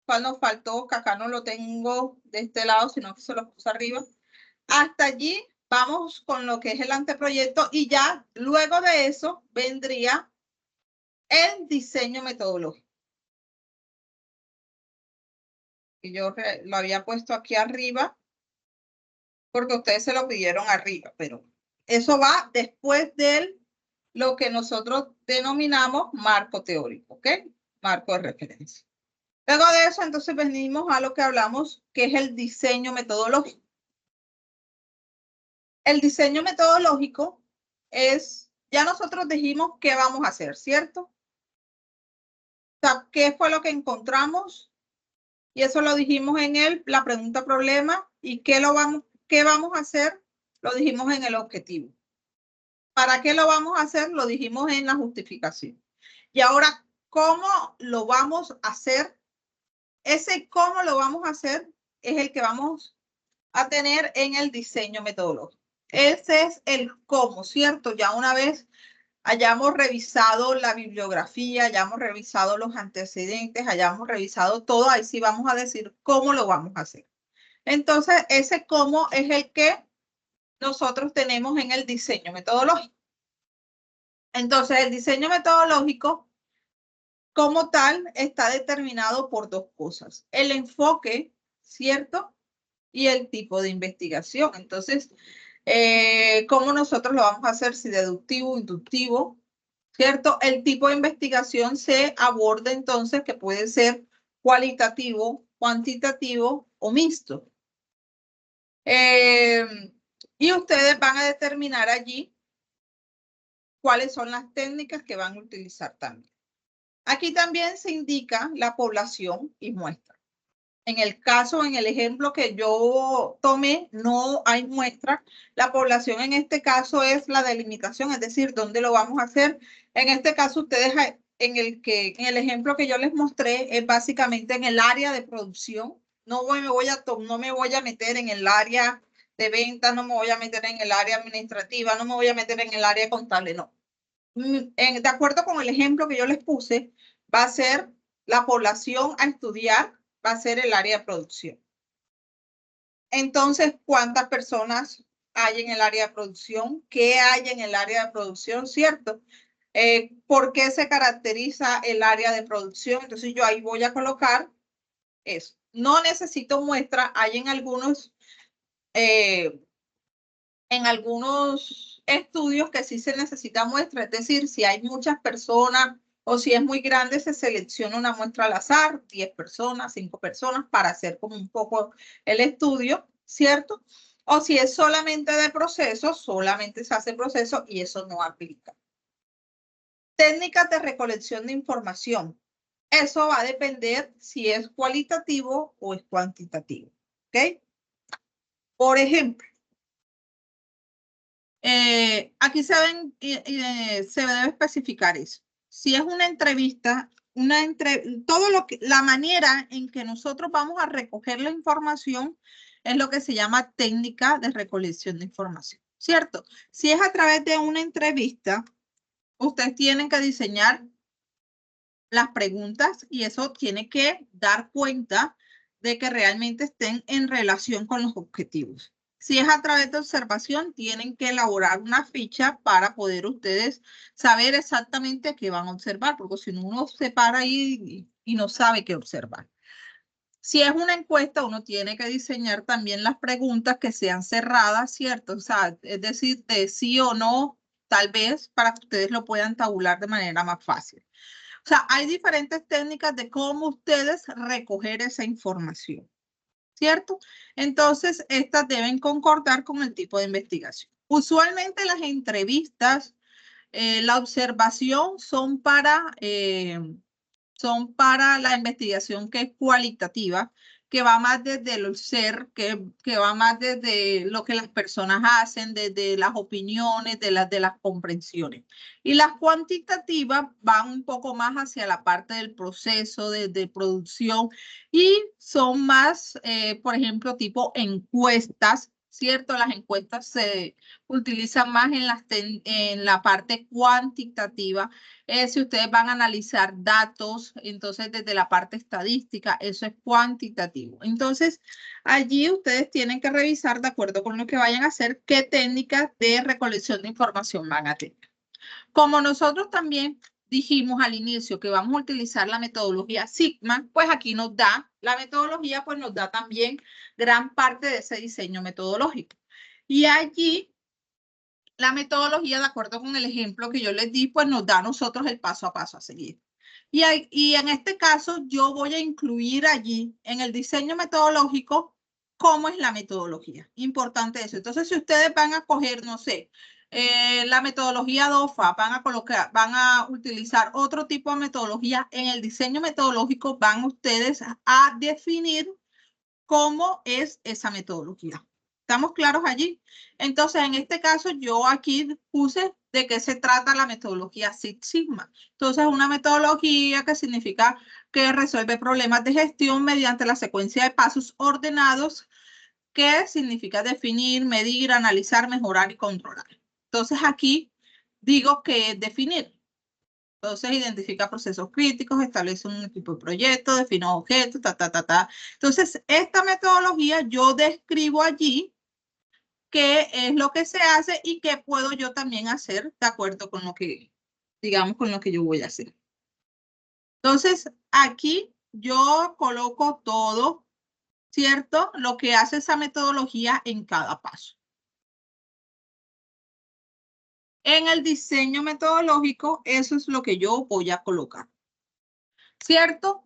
¿Cuál nos faltó? Que acá no lo tengo de este lado, sino que se lo puse arriba. Hasta allí vamos con lo que es el anteproyecto y ya luego de eso vendría el diseño metodológico. Y yo lo había puesto aquí arriba porque ustedes se lo pidieron arriba, pero eso va después de lo que nosotros denominamos marco teórico, ¿ok? Marco de referencia. Luego de eso, entonces venimos a lo que hablamos, que es el diseño metodológico. El diseño metodológico es, ya nosotros dijimos qué vamos a hacer, ¿cierto? O sea, ¿qué fue lo que encontramos? Y eso lo dijimos en la pregunta problema. ¿Y qué vamos a hacer? Lo dijimos en el objetivo. ¿Para qué lo vamos a hacer? Lo dijimos en la justificación. Y ahora, ¿cómo lo vamos a hacer? Ese cómo lo vamos a hacer es el que vamos a tener en el diseño metodológico. Ese es el cómo, ¿cierto? Ya una vez hayamos revisado la bibliografía, hayamos revisado los antecedentes, hayamos revisado todo, ahí sí vamos a decir cómo lo vamos a hacer. Entonces, ese cómo es el que nosotros tenemos en el diseño metodológico. Entonces, el diseño metodológico como tal está determinado por dos cosas. El enfoque, ¿cierto? Y el tipo de investigación. Entonces, ¿cómo nosotros lo vamos a hacer? Si deductivo, inductivo, ¿cierto? El tipo de investigación se aborda entonces que puede ser cualitativo, cuantitativo o mixto. Y ustedes van a determinar allí cuáles son las técnicas que van a utilizar también. Aquí también se indica la población y muestra. En el caso, en el ejemplo que yo tomé, no hay muestra. La población en este caso es la delimitación, es decir, ¿dónde lo vamos a hacer? En este caso, ustedes, en el ejemplo que yo les mostré, es básicamente en el área de producción. No me voy a meter en el área de ventas, no me voy a meter en el área administrativa, no me voy a meter en el área contable, no. De acuerdo con el ejemplo que yo les puse, va a ser la población a estudiar, va a ser el área de producción. Entonces, ¿cuántas personas hay en el área de producción? ¿Qué hay en el área de producción? ¿Cierto? ¿Por qué se caracteriza el área de producción? Entonces, yo ahí voy a colocar eso. No necesito muestra. Hay en algunos estudios que sí se necesita muestra. Es decir, si hay muchas personas o si es muy grande, se selecciona una muestra al azar, 10 personas, 5 personas, para hacer como un poco el estudio, ¿cierto? O si es solamente de proceso, solamente se hace proceso y eso no aplica. Técnicas de recolección de información. Eso va a depender si es cualitativo o es cuantitativo, ¿ok? Por ejemplo, aquí se debe especificar eso. Si es una entrevista, la manera en que nosotros vamos a recoger la información es lo que se llama técnica de recolección de información, ¿cierto? Si es a través de una entrevista, ustedes tienen que diseñar las preguntas y eso tiene que dar cuenta de que realmente estén en relación con los objetivos. Si es a través de observación, tienen que elaborar una ficha para poder ustedes saber exactamente qué van a observar, porque si no, uno se para ahí y no sabe qué observar. Si es una encuesta, uno tiene que diseñar también las preguntas que sean cerradas, ¿cierto? O sea, es decir, de sí o no, tal vez, para que ustedes lo puedan tabular de manera más fácil. O sea, hay diferentes técnicas de cómo ustedes recoger esa información, ¿cierto? Entonces, estas deben concordar con el tipo de investigación. Usualmente las entrevistas, la observación son para la investigación que es cualitativa, que va más desde el ser, que va más desde lo que las personas hacen, desde las opiniones, de las comprensiones. Y las cuantitativas van un poco más hacia la parte del proceso, de producción, y son más, por ejemplo, tipo encuestas, ¿cierto? Las encuestas se utilizan más en la parte cuantitativa. Si ustedes van a analizar datos, entonces desde la parte estadística, eso es cuantitativo. Entonces, allí ustedes tienen que revisar, de acuerdo con lo que vayan a hacer, qué técnicas de recolección de información van a tener. Como nosotros también dijimos al inicio que vamos a utilizar la metodología Sigma, pues aquí nos da, la metodología pues nos da también gran parte de ese diseño metodológico. Y allí la metodología, de acuerdo con el ejemplo que yo les di, pues nos da a nosotros el paso a paso a seguir. Y en este caso, yo voy a incluir allí en el diseño metodológico cómo es la metodología. Importante eso. Entonces, si ustedes van a coger, no sé, la metodología DOFA, van a utilizar otro tipo de metodología, en el diseño metodológico van ustedes a definir cómo es esa metodología. ¿Estamos claros allí? Entonces, en este caso, yo aquí puse de qué se trata la metodología Six Sigma. Entonces, una metodología que significa que resuelve problemas de gestión mediante la secuencia de pasos ordenados, que significa definir, medir, analizar, mejorar y controlar. Entonces, aquí digo que es definir. Entonces, identifica procesos críticos, establece un tipo de proyecto, define objetos, Entonces, esta metodología yo describo allí qué es lo que se hace y qué puedo yo también hacer de acuerdo con lo que, digamos, con lo que yo voy a hacer. Entonces, aquí yo coloco todo, ¿cierto? Lo que hace esa metodología en cada paso. En el diseño metodológico, eso es lo que yo voy a colocar, ¿cierto?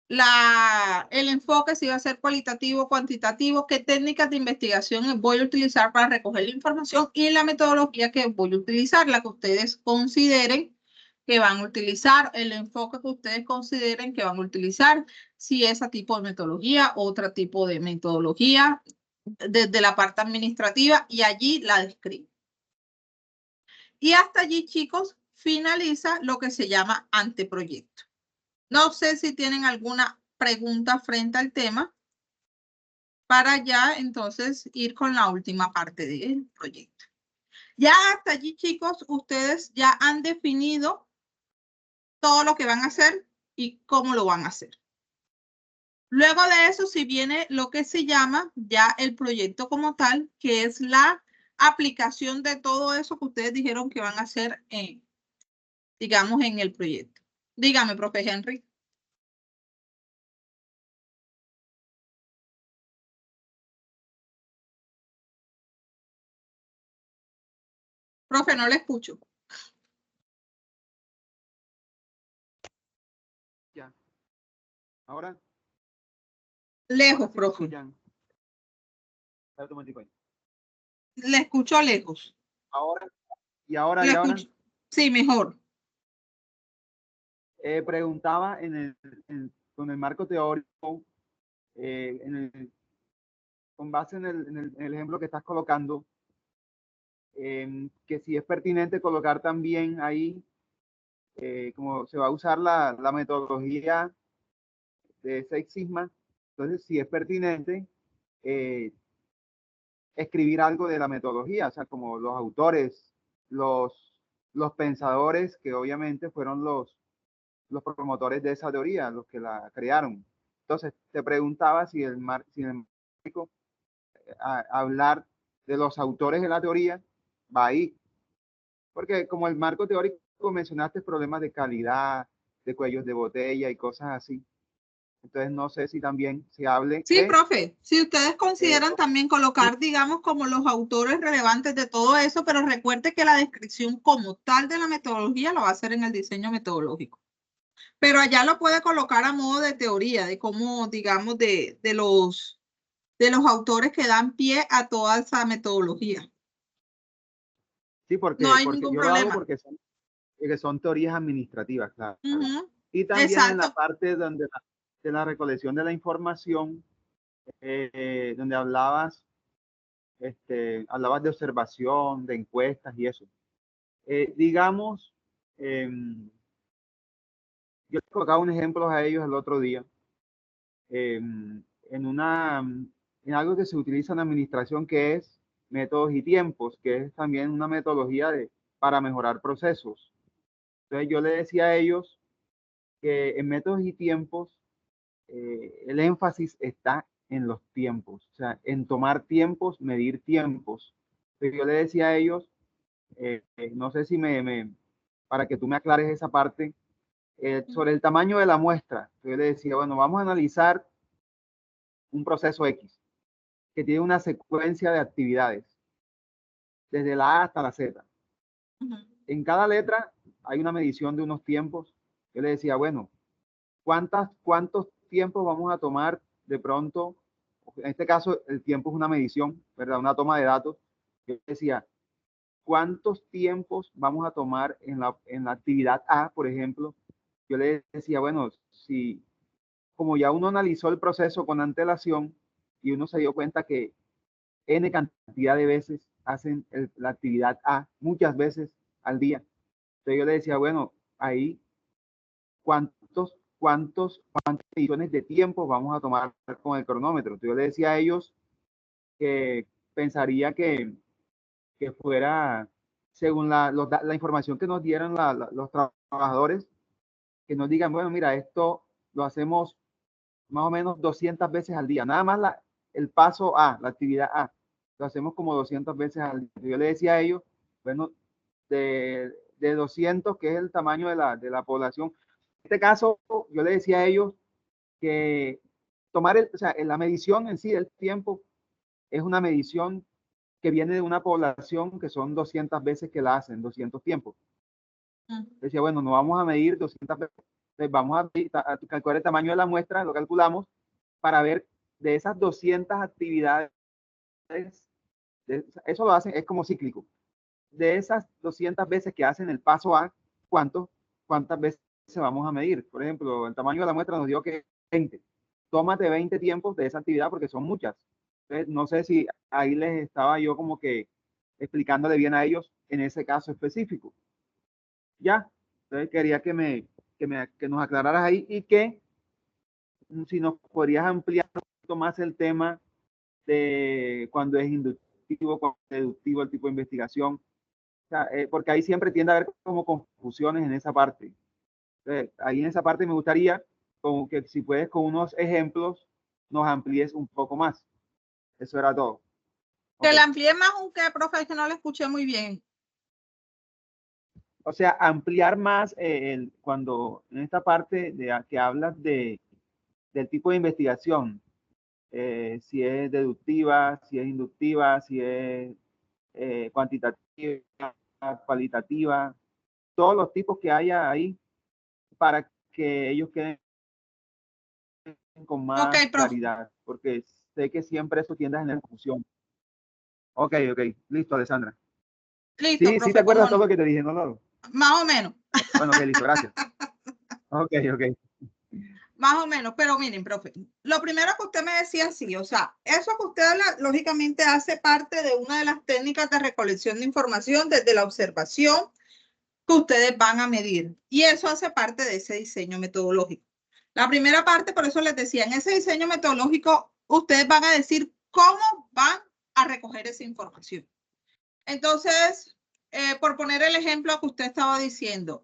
El enfoque si va a ser cualitativo, cuantitativo, qué técnicas de investigación voy a utilizar para recoger la información y la metodología que voy a utilizar, la que ustedes consideren que van a utilizar, el enfoque que ustedes consideren que van a utilizar, si ese tipo de metodología, otro tipo de metodología, desde la parte administrativa, y allí la describo. Y hasta allí, chicos, finaliza lo que se llama anteproyecto. No sé si tienen alguna pregunta frente al tema para ya entonces ir con la última parte del proyecto. Ya hasta allí, chicos, ustedes ya han definido todo lo que van a hacer y cómo lo van a hacer. Luego de eso, si viene lo que se llama ya el proyecto como tal, que es la aplicación de todo eso que ustedes dijeron que van a hacer, digamos, en el proyecto. Dígame, profe Henry. Profe, no le escucho. Ya. Ahora. Lejos, profe. Le escucho lejos. Ahora. Y ahora, Le escucho. Sí, mejor. Preguntaba con el marco teórico, con base en el ejemplo que estás colocando, que si es pertinente colocar también ahí, como se va a usar la metodología de Six Sigma, entonces si es pertinente escribir algo de la metodología, o sea, como los autores, los pensadores, que obviamente fueron los promotores de esa teoría, los que la crearon. Entonces, te preguntaba si el marco, hablar de los autores de la teoría va ahí, porque como el marco teórico mencionaste problemas de calidad, de cuellos de botella y cosas así. Entonces, no sé si también se hable. Sí, profe, si ustedes consideran también colocar, digamos, como los autores relevantes de todo eso, pero recuerde que la descripción como tal de la metodología lo va a hacer en el diseño metodológico. Pero allá lo puede colocar a modo de teoría, de cómo, digamos, de los autores que dan pie a toda esa metodología. Sí, porque, no hay porque ningún yo problema. lo hago porque son teorías administrativas, claro. Y también Exacto. en la parte donde de la recolección de la información, donde hablabas de observación, de encuestas y eso. Digamos, yo les colocaba un ejemplo a ellos el otro día, en algo que se utiliza en administración, que es métodos y tiempos, que es también una metodología para mejorar procesos. Entonces yo le decía a ellos que en métodos y tiempos, el énfasis está en los tiempos, o sea, en tomar tiempos, medir tiempos. Entonces yo le decía a ellos, no sé si para que tú me aclares esa parte, sobre el tamaño de la muestra. Yo le decía, bueno, vamos a analizar un proceso X, que tiene una secuencia de actividades, desde la A hasta la Z. En cada letra hay una medición de unos tiempos. Yo le decía, bueno, ¿cuántos tiempos vamos a tomar de pronto? En este caso, el tiempo es una medición, ¿verdad? Una toma de datos. Yo decía, ¿cuántos tiempos vamos a tomar en la actividad A, por ejemplo? Yo le decía, bueno, si como ya uno analizó el proceso con antelación y uno se dio cuenta que N cantidad de veces hacen la actividad A, muchas veces al día. Entonces yo le decía, bueno, ahí, ¿cuántas mediciones de tiempo vamos a tomar con el cronómetro? Entonces yo le decía a ellos que pensaría que fuera, según la información que nos dieran los trabajadores, que nos digan, bueno, mira, esto lo hacemos más o menos 200 veces al día. Nada más el paso A, la actividad A, lo hacemos como 200 veces al día. Yo le decía a ellos, bueno, de 200, que es el tamaño de la población. En este caso, yo le decía a ellos que tomar la medición en sí del tiempo es una medición que viene de una población que son 200 veces que la hacen, 200 tiempos. Decía, bueno, no vamos a medir 200 veces, vamos a calcular el tamaño de la muestra, lo calculamos, para ver de esas 200 actividades, eso lo hacen, es como cíclico. De esas 200 veces que hacen el paso A, ¿cuántas veces vamos a medir? Por ejemplo, el tamaño de la muestra nos dio que 20. Tómate 20 tiempos de esa actividad porque son muchas. Entonces, no sé si ahí les estaba yo como que explicándole bien a ellos en ese caso específico. Ya, entonces quería que nos aclararas ahí y que si nos podrías ampliar un poquito más el tema de cuando es inductivo, cuando es deductivo el tipo de investigación. O sea, porque ahí siempre tiende a haber como confusiones en esa parte. Entonces, ahí en esa parte me gustaría como que si puedes con unos ejemplos nos amplíes un poco más. Eso era todo. Que la amplíe más un qué, profe, que no le escuché muy bien. O sea, ampliar más cuando en esta parte que hablas del tipo de investigación, si es deductiva, si es inductiva, si es cuantitativa, cualitativa, todos los tipos que haya ahí para que ellos queden con más claridad, porque sé que siempre eso tiende a generar confusión. Ok, listo, Alessandra. Listo, sí, profe, sí te acuerdas todo no? lo que te dije, ¿no? Más o menos. Bueno, ok, listo, gracias. Ok. Más o menos, pero miren, profe, lo primero que usted me decía, sí, o sea, eso que usted habla, lógicamente hace parte de una de las técnicas de recolección de información desde la observación que ustedes van a medir. Y eso hace parte de ese diseño metodológico. La primera parte, por eso les decía, en ese diseño metodológico, ustedes van a decir cómo van a recoger esa información. Entonces, por poner el ejemplo que usted estaba diciendo,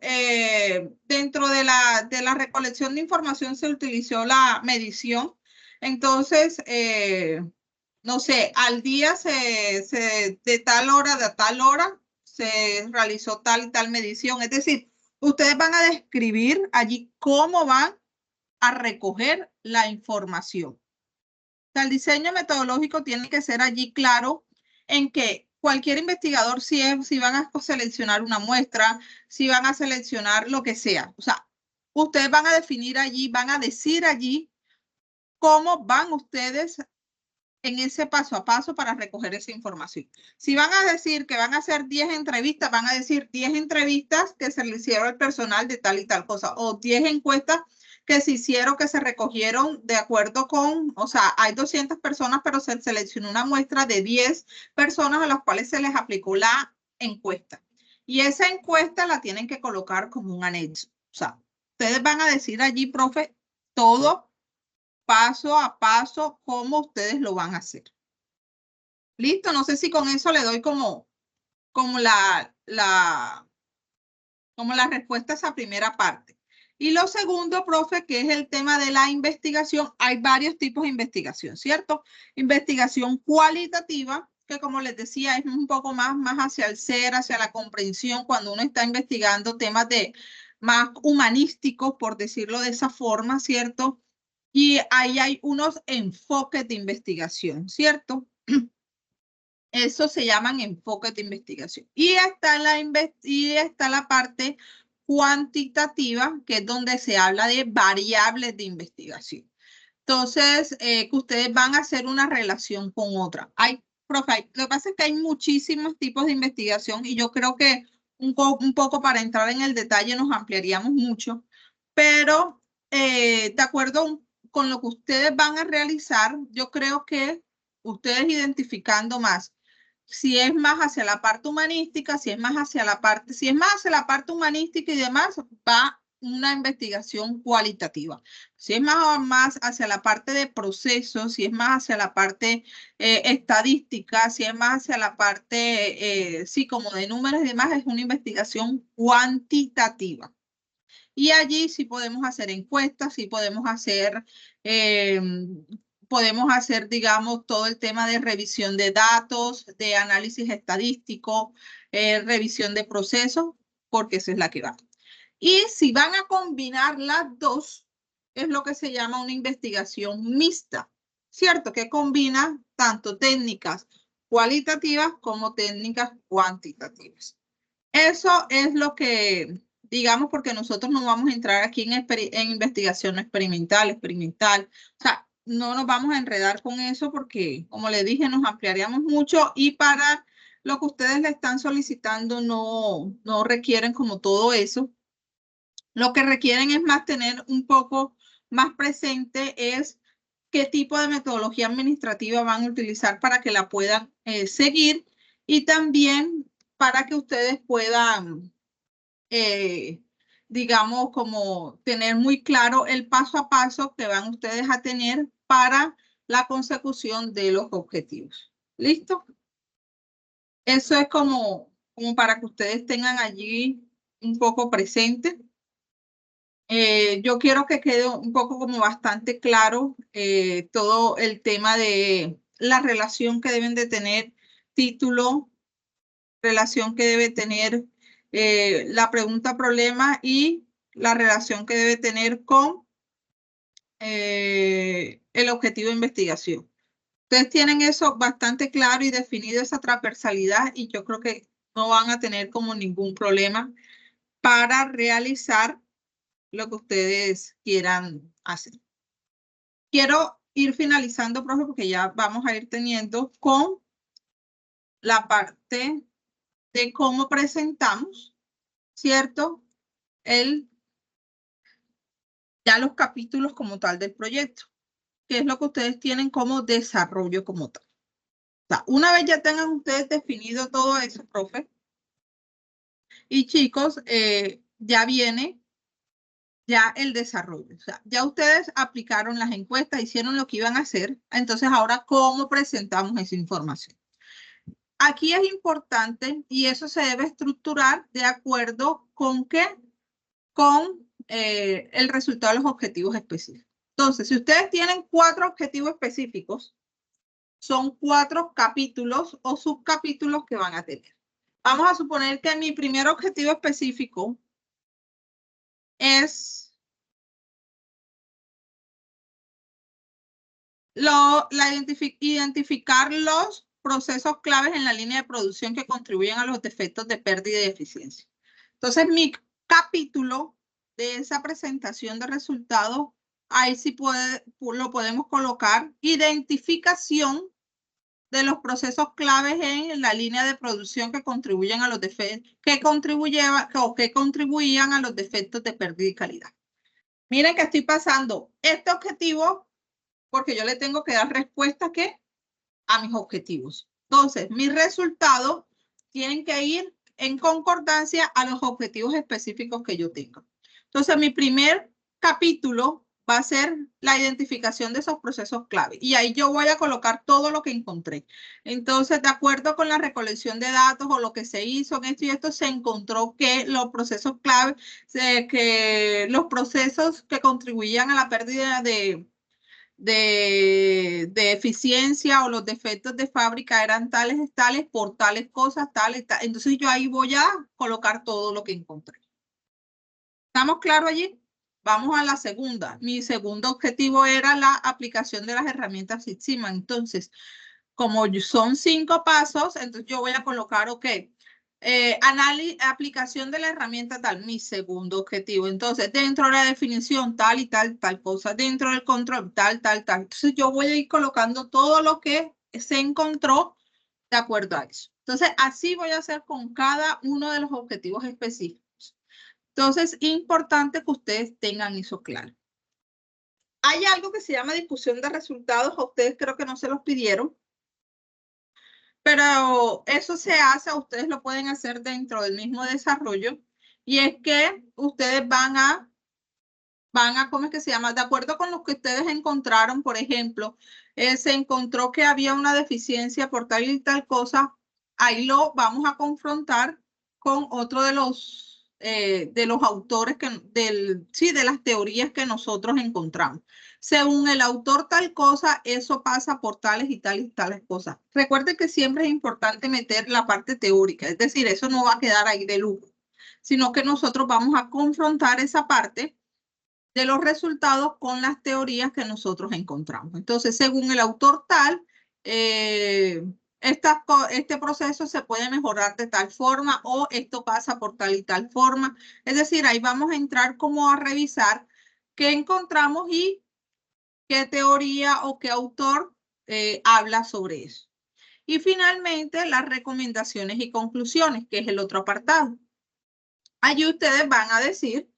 dentro de la recolección de información se utilizó la medición. Entonces, no sé, al día de tal hora a tal hora se realizó tal y tal medición. Es decir, ustedes van a describir allí cómo van a recoger la información. O sea, el diseño metodológico tiene que ser allí claro en que cualquier investigador, si van a seleccionar una muestra, si van a seleccionar lo que sea, o sea, ustedes van a definir allí, van a decir allí cómo van ustedes en ese paso a paso para recoger esa información. Si van a decir que van a hacer 10 entrevistas, van a decir 10 entrevistas que se le hicieron al personal de tal y tal cosa, o 10 encuestas que se hicieron, que se recogieron de acuerdo con, o sea, hay 200 personas, pero se seleccionó una muestra de 10 personas a las cuales se les aplicó la encuesta. Y esa encuesta la tienen que colocar como un anexo. O sea, ustedes van a decir allí, profe, todo paso a paso, cómo ustedes lo van a hacer. Listo, no sé si con eso le doy como la respuesta a esa primera parte. Y lo segundo, profe, que es el tema de la investigación. Hay varios tipos de investigación, ¿cierto? Investigación cualitativa, que como les decía, es un poco más hacia el ser, hacia la comprensión, cuando uno está investigando temas más humanísticos, por decirlo de esa forma, ¿cierto? Y ahí hay unos enfoques de investigación, ¿cierto? Eso se llaman enfoques de investigación. Y está la parte cuantitativa, que es donde se habla de variables de investigación. Entonces, que ustedes van a hacer una relación con otra. Profe, lo que pasa es que hay muchísimos tipos de investigación y yo creo que un poco para entrar en el detalle nos ampliaríamos mucho, pero de acuerdo con lo que ustedes van a realizar, yo creo que ustedes identificando más si es más hacia la parte humanística, si es más hacia la parte humanística y demás, va una investigación cualitativa. Si es más hacia la parte de procesos, si es más hacia la parte estadística, si es más hacia la parte, sí, como de números y demás, es una investigación cuantitativa. Y allí sí podemos hacer encuestas, sí podemos hacer, digamos, todo el tema de revisión de datos, de análisis estadístico, revisión de procesos, porque esa es la que va. Y si van a combinar las dos, es lo que se llama una investigación mixta, ¿cierto? Que combina tanto técnicas cualitativas como técnicas cuantitativas. Eso es lo que, digamos, porque nosotros no vamos a entrar aquí en investigación experimental. O sea, no nos vamos a enredar con eso porque, como les dije, nos ampliaríamos mucho y para lo que ustedes le están solicitando no requieren como todo eso. Lo que requieren es más tener un poco más presente es qué tipo de metodología administrativa van a utilizar para que la puedan seguir y también para que ustedes puedan, digamos, como tener muy claro el paso a paso que van ustedes a tener para la consecución de los objetivos. ¿Listo? Eso es como para que ustedes tengan allí un poco presente. Yo quiero que quede un poco como bastante claro todo el tema de la relación que deben de tener título, relación que debe tener la pregunta problema y la relación que debe tener con el objetivo de investigación. Ustedes tienen eso bastante claro y definido, esa transversalidad, y yo creo que no van a tener como ningún problema para realizar lo que ustedes quieran hacer. Quiero ir finalizando, profe, porque ya vamos a ir teniendo con la parte de cómo presentamos, ¿cierto? Ya los capítulos como tal del proyecto, que es lo que ustedes tienen como desarrollo como tal. O sea, una vez ya tengan ustedes definido todo eso, profe, y chicos, ya viene ya el desarrollo. O sea, ya ustedes aplicaron las encuestas, hicieron lo que iban a hacer. Entonces, ahora, ¿cómo presentamos esa información? Aquí es importante y eso se debe estructurar de acuerdo con qué, con el resultado de los objetivos específicos. Entonces, si ustedes tienen 4 objetivos específicos, son 4 capítulos o subcapítulos que van a tener. Vamos a suponer que mi primer objetivo específico es identificar los procesos claves en la línea de producción que contribuyen a los defectos de pérdida y de eficiencia. Entonces, mi capítulo de esa presentación de resultados, ahí sí lo podemos colocar, identificación de los procesos claves en la línea de producción que contribuyen a los defectos, que contribuían a los defectos de pérdida y calidad. Miren que estoy pasando este objetivo porque yo le tengo que dar respuesta ¿qué? A mis objetivos. Entonces, mis resultados tienen que ir en concordancia a los objetivos específicos que yo tengo. Entonces, mi primer capítulo va a ser la identificación de esos procesos clave. Y ahí yo voy a colocar todo lo que encontré. Entonces, de acuerdo con la recolección de datos o lo que se hizo en esto y esto, se encontró que los procesos clave, que los procesos que contribuían a la pérdida de eficiencia o los defectos de fábrica eran tales por tales cosas, tales. Entonces yo ahí voy a colocar todo lo que encontré. ¿Estamos claros allí? Vamos a la segunda. Mi segundo objetivo era la aplicación de las herramientas Six Sigma. Entonces, como son 5 pasos, entonces yo voy a colocar, ok, aplicación de la herramienta tal, mi segundo objetivo. Entonces, dentro de la definición tal y tal cosa, dentro del control tal. Entonces, yo voy a ir colocando todo lo que se encontró de acuerdo a eso. Entonces, así voy a hacer con cada uno de los objetivos específicos. Entonces, importante que ustedes tengan eso claro. Hay algo que se llama discusión de resultados. A ustedes creo que no se los pidieron. Pero eso se hace, ustedes lo pueden hacer dentro del mismo desarrollo. Y es que ustedes van a, ¿cómo es que se llama? De acuerdo con lo que ustedes encontraron, por ejemplo, se encontró que había una deficiencia por tal y tal cosa. Ahí lo vamos a confrontar con otro de los autores de las teorías que nosotros encontramos. Según el autor tal cosa, eso pasa por tales y tales cosas. Recuerden que siempre es importante meter la parte teórica, es decir, eso no va a quedar ahí de lujo, sino que nosotros vamos a confrontar esa parte de los resultados con las teorías que nosotros encontramos. Entonces, según el autor tal, este proceso se puede mejorar de tal forma o esto pasa por tal y tal forma. Es decir, ahí vamos a entrar como a revisar qué encontramos y qué teoría o qué autor habla sobre eso. Y finalmente, las recomendaciones y conclusiones, que es el otro apartado. Allí ustedes van a decir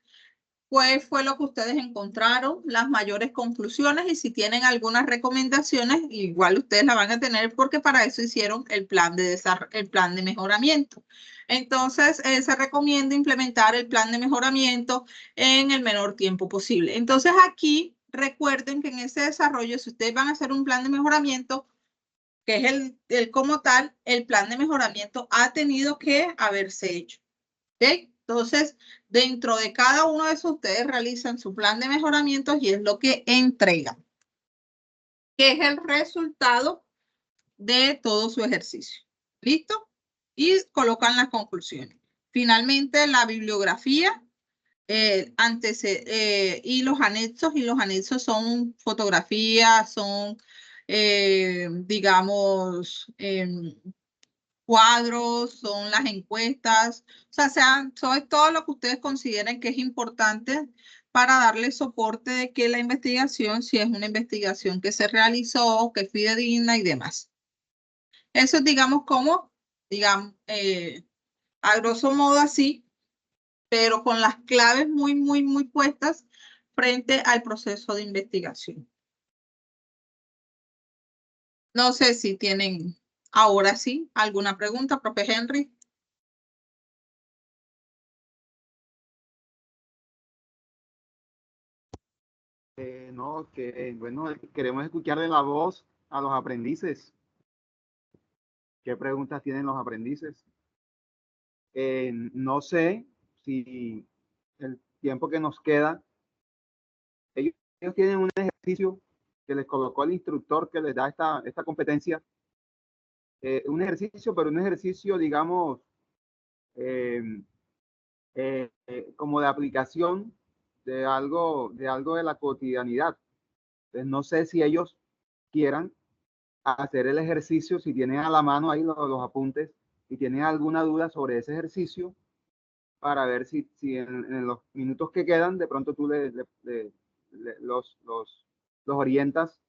cuál fue lo que ustedes encontraron, las mayores conclusiones y si tienen algunas recomendaciones, igual ustedes la van a tener porque para eso hicieron el plan de mejoramiento. Entonces, se recomienda implementar el plan de mejoramiento en el menor tiempo posible. Entonces, aquí recuerden que en ese desarrollo, si ustedes van a hacer un plan de mejoramiento, que es el como tal, el plan de mejoramiento ha tenido que haberse hecho. ¿Ok? Entonces, dentro de cada uno de esos, ustedes realizan su plan de mejoramiento y es lo que entregan, que es el resultado de todo su ejercicio. ¿Listo? Y colocan las conclusiones. Finalmente, la bibliografía y los anexos son fotografías, son, digamos, cuadros, son las encuestas, o sea, son todo lo que ustedes consideren que es importante para darle soporte de que la investigación, si es una investigación que se realizó, que es fidedigna y demás. Eso es, digamos, a grosso modo así, pero con las claves muy puestas frente al proceso de investigación. No sé si tienen ahora sí alguna pregunta, profe Henry. No, bueno, queremos escucharle la voz a los aprendices. ¿Qué preguntas tienen los aprendices? No sé si el tiempo que nos queda, ellos tienen un ejercicio que les colocó el instructor que les da esta competencia. Un ejercicio, pero un ejercicio, digamos, como de aplicación de algo de la cotidianidad. Entonces, no sé si ellos quieran hacer el ejercicio, si tienen a la mano ahí los apuntes y tienen alguna duda sobre ese ejercicio, para ver si en los minutos que quedan, de pronto tú los orientas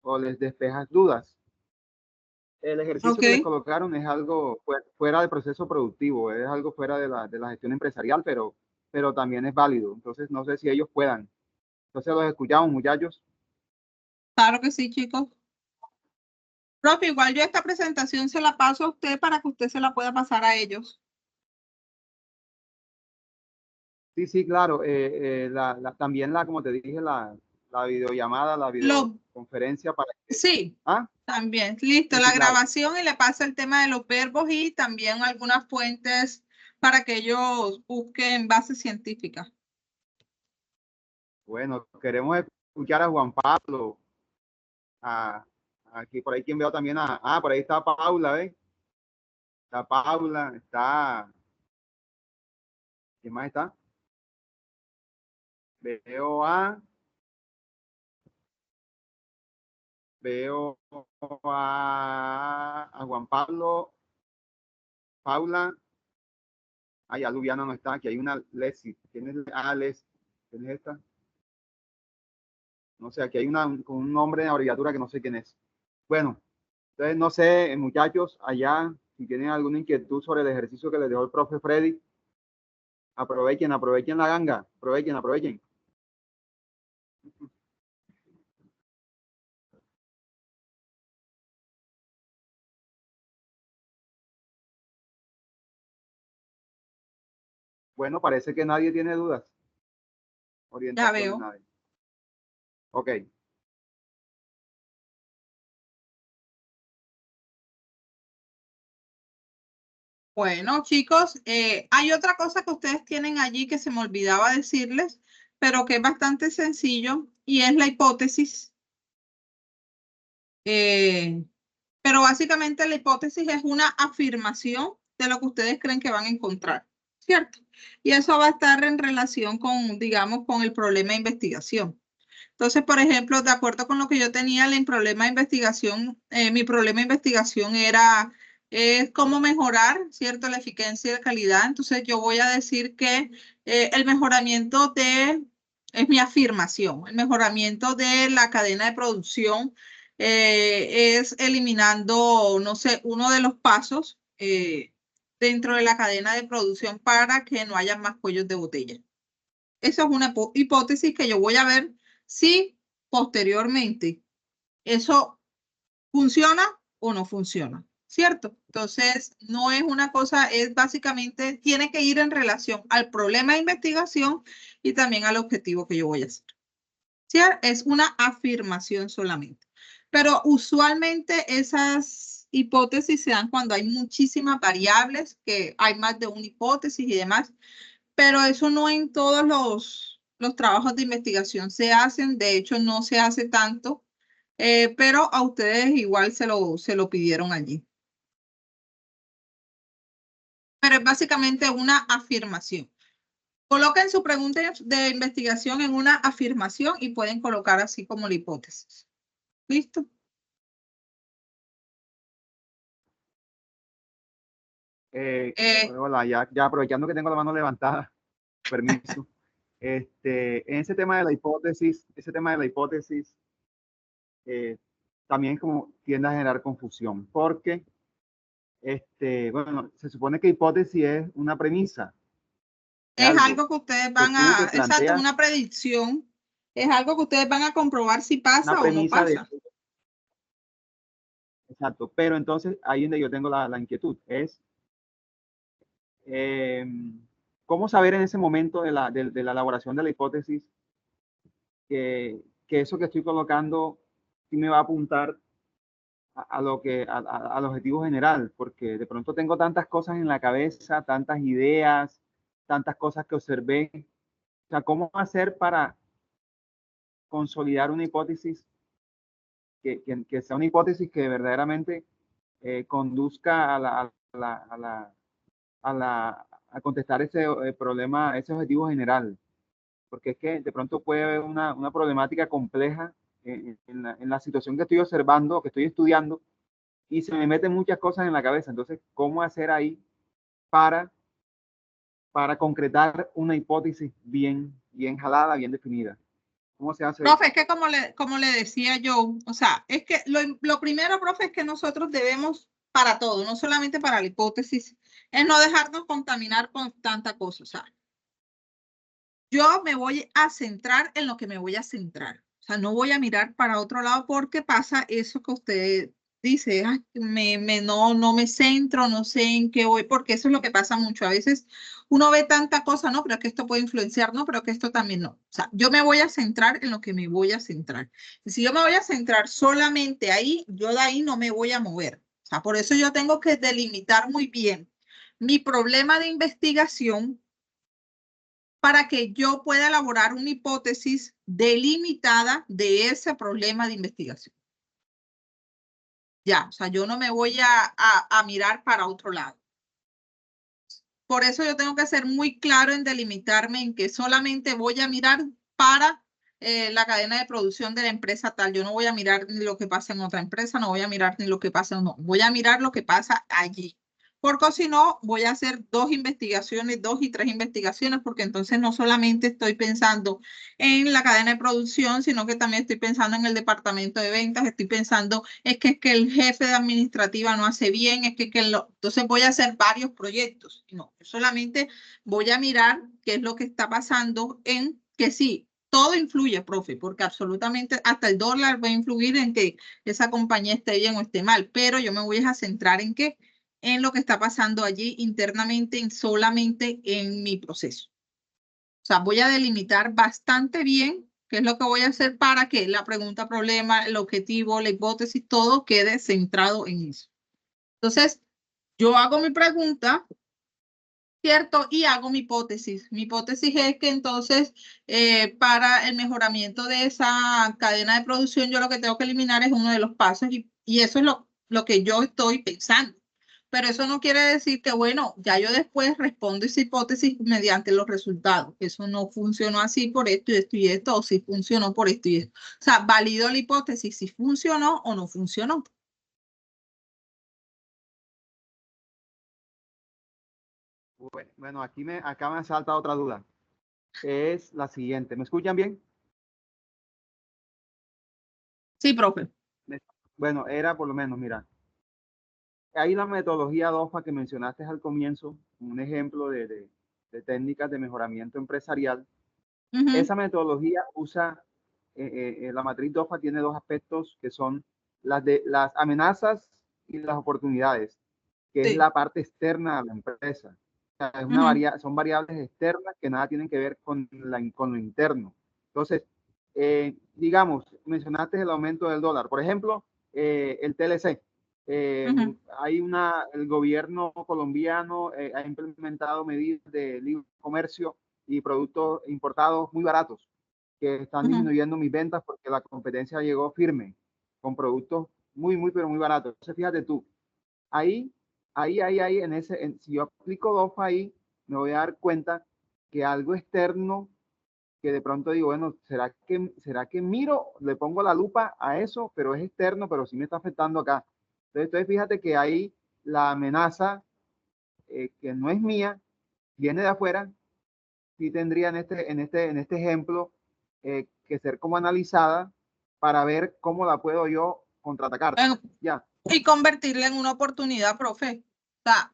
o les despejas dudas. El ejercicio que les colocaron es algo fuera del proceso productivo, es algo fuera de la gestión empresarial, pero también es válido. Entonces, no sé si ellos puedan. Entonces los escuchamos, muchachos. Claro que sí, chicos. Profe, igual yo esta presentación se la paso a usted para que usted se la pueda pasar a ellos. Sí, sí, claro. También como te dije, la videollamada, la videoconferencia para que... Sí, ¿Ah? también. Listo, Sí, la sí, claro. grabación y le pasa el tema de los verbos y también algunas fuentes para que ellos busquen bases científicas. Bueno, queremos escuchar a Juan Pablo. Aquí por ahí quien veo también por ahí está Paula, ¿ves? Está Paula, está... ¿Quién más está? Veo a Juan Pablo, Paula. Ya Lubiana no está, aquí hay una Leslie. ¿Quién es? Leslie. ¿Quién es esta? No sé, aquí hay con un nombre de abreviatura que no sé quién es. Bueno, entonces no sé, muchachos, allá, si tienen alguna inquietud sobre el ejercicio que les dejó el profe Freddy, aprovechen la ganga, aprovechen. Bueno, parece que nadie tiene dudas. Ya Orientación veo. de nadie. Ok. Bueno, chicos, hay otra cosa que ustedes tienen allí que se me olvidaba decirles, pero que es bastante sencillo y es la hipótesis. Pero básicamente la hipótesis es una afirmación de lo que ustedes creen que van a encontrar, ¿cierto? Y eso va a estar en relación con, digamos, con el problema de investigación. Entonces, por ejemplo, de acuerdo con lo que yo tenía en el problema de investigación, mi problema de investigación era cómo mejorar, ¿cierto? La eficiencia y la calidad. Entonces, yo voy a decir que el mejoramiento es mi afirmación, el mejoramiento de la cadena de producción es eliminando, no sé, uno de los pasos dentro de la cadena de producción para que no haya más cuellos de botella. Esa es una hipótesis que yo voy a ver si posteriormente eso funciona o no funciona, ¿cierto? Entonces, no es una cosa, es básicamente, tiene que ir en relación al problema de investigación y también al objetivo que yo voy a hacer. ¿Cierto? Es una afirmación solamente. Pero usualmente esas hipótesis se dan cuando hay muchísimas variables, que hay más de una hipótesis y demás, pero eso no en todos los trabajos de investigación se hacen, de hecho no se hace tanto, pero a ustedes igual se lo pidieron allí. Pero es básicamente una afirmación. Coloquen su pregunta de investigación en una afirmación y pueden colocar así como la hipótesis. ¿Listo? Hola, ya aprovechando que tengo la mano levantada, permiso. En ese tema de la hipótesis, también como tiende a generar confusión, porque bueno, se supone que hipótesis es una premisa. Es algo que ustedes que van tú te exacto, planteas, una predicción. Es algo que ustedes van a comprobar si una pasa o no premisa pasa. Exacto, pero entonces ahí donde yo tengo la inquietud es cómo saber en ese momento de la elaboración de la hipótesis que eso que estoy colocando sí me va a apuntar al objetivo general, porque de pronto tengo tantas cosas en la cabeza, tantas ideas, tantas cosas que observé. O sea, ¿cómo hacer para consolidar una hipótesis que sea una hipótesis que verdaderamente conduzca a contestar ese problema, ese objetivo general? Porque es que de pronto puede haber una problemática compleja en la situación que estoy observando, que estoy estudiando, y se me meten muchas cosas en la cabeza. Entonces, ¿cómo hacer ahí para, para concretar una hipótesis bien jalada, bien definida? ¿Cómo se hace? Profe, es que como le decía yo, o sea, es que lo primero, profe, es que nosotros debemos para todo, no solamente para la hipótesis, es no dejarnos contaminar con tanta cosa. O sea, yo me voy a centrar en lo que me voy a centrar. O sea, no voy a mirar para otro lado porque pasa eso que usted dice, "Ay, no me centro, no sé en qué voy", porque eso es lo que pasa mucho. A veces uno ve tanta cosa, no, pero que esto puede influenciar, no, pero que esto también no. O sea, yo me voy a centrar en lo que me voy a centrar. Y si yo me voy a centrar solamente ahí, yo de ahí no me voy a mover. O sea, por eso yo tengo que delimitar muy bien mi problema de investigación para que yo pueda elaborar una hipótesis delimitada de ese problema de investigación. Ya, o sea, yo no me voy a mirar para otro lado. Por eso yo tengo que ser muy claro en delimitarme en que solamente voy a mirar para la cadena de producción de la empresa tal. Yo no voy a mirar ni lo que pasa en otra empresa, no voy a mirar ni lo que pasa, no. Voy a mirar lo que pasa allí. Porque si no, voy a hacer 2 investigaciones, 2 y 3 investigaciones, porque entonces no solamente estoy pensando en la cadena de producción, sino que también estoy pensando en el departamento de ventas, estoy pensando es que el jefe de administrativa no hace bien, entonces voy a hacer varios proyectos. No, yo solamente voy a mirar qué es lo que está pasando en que sí. Todo influye, profe, porque absolutamente hasta el dólar va a influir en que esa compañía esté bien o esté mal, pero yo me voy a centrar en qué, en lo que está pasando allí internamente, solamente en mi proceso. O sea, voy a delimitar bastante bien qué es lo que voy a hacer para que la pregunta, problema, el objetivo, la hipótesis, todo quede centrado en eso. Entonces, yo hago mi pregunta, ¿cierto? Y hago mi hipótesis. Mi hipótesis es que entonces, para el mejoramiento de esa cadena de producción, yo lo que tengo que eliminar es uno de los pasos y eso es lo que yo estoy pensando. Pero eso no quiere decir que, bueno, ya yo después respondo esa hipótesis mediante los resultados. Eso no funcionó así por esto y esto y esto, o si funcionó por esto y esto. O sea, valido la hipótesis si funcionó o no funcionó. Bueno, acá me salta otra duda. Es la siguiente. ¿Me escuchan bien? Sí, profe. Bueno, era por lo menos, mira, hay la metodología DOFA que mencionaste al comienzo, un ejemplo de técnicas de mejoramiento empresarial. Esa metodología usa, la matriz DOFA tiene dos aspectos que son las amenazas y las oportunidades, que es Sí. la parte externa de la empresa. O sea, son variables externas que nada tienen que ver con lo interno. Entonces, digamos, mencionaste el aumento del dólar. Por ejemplo, el TLC. El gobierno colombiano ha implementado medidas de libre comercio y productos importados muy baratos que están disminuyendo mis ventas porque la competencia llegó firme con productos pero muy baratos. Entonces, fíjate tú, ahí, si yo aplico DOFA ahí, me voy a dar cuenta que algo externo que de pronto digo, bueno, ¿será que miro, le pongo la lupa a eso, pero es externo, pero sí me está afectando acá? Entonces fíjate que ahí la amenaza, que no es mía, viene de afuera, sí tendría en este ejemplo que ser como analizada para ver cómo la puedo yo contraatacar. Bueno, Ya, y convertirla en una oportunidad, profe. O sea,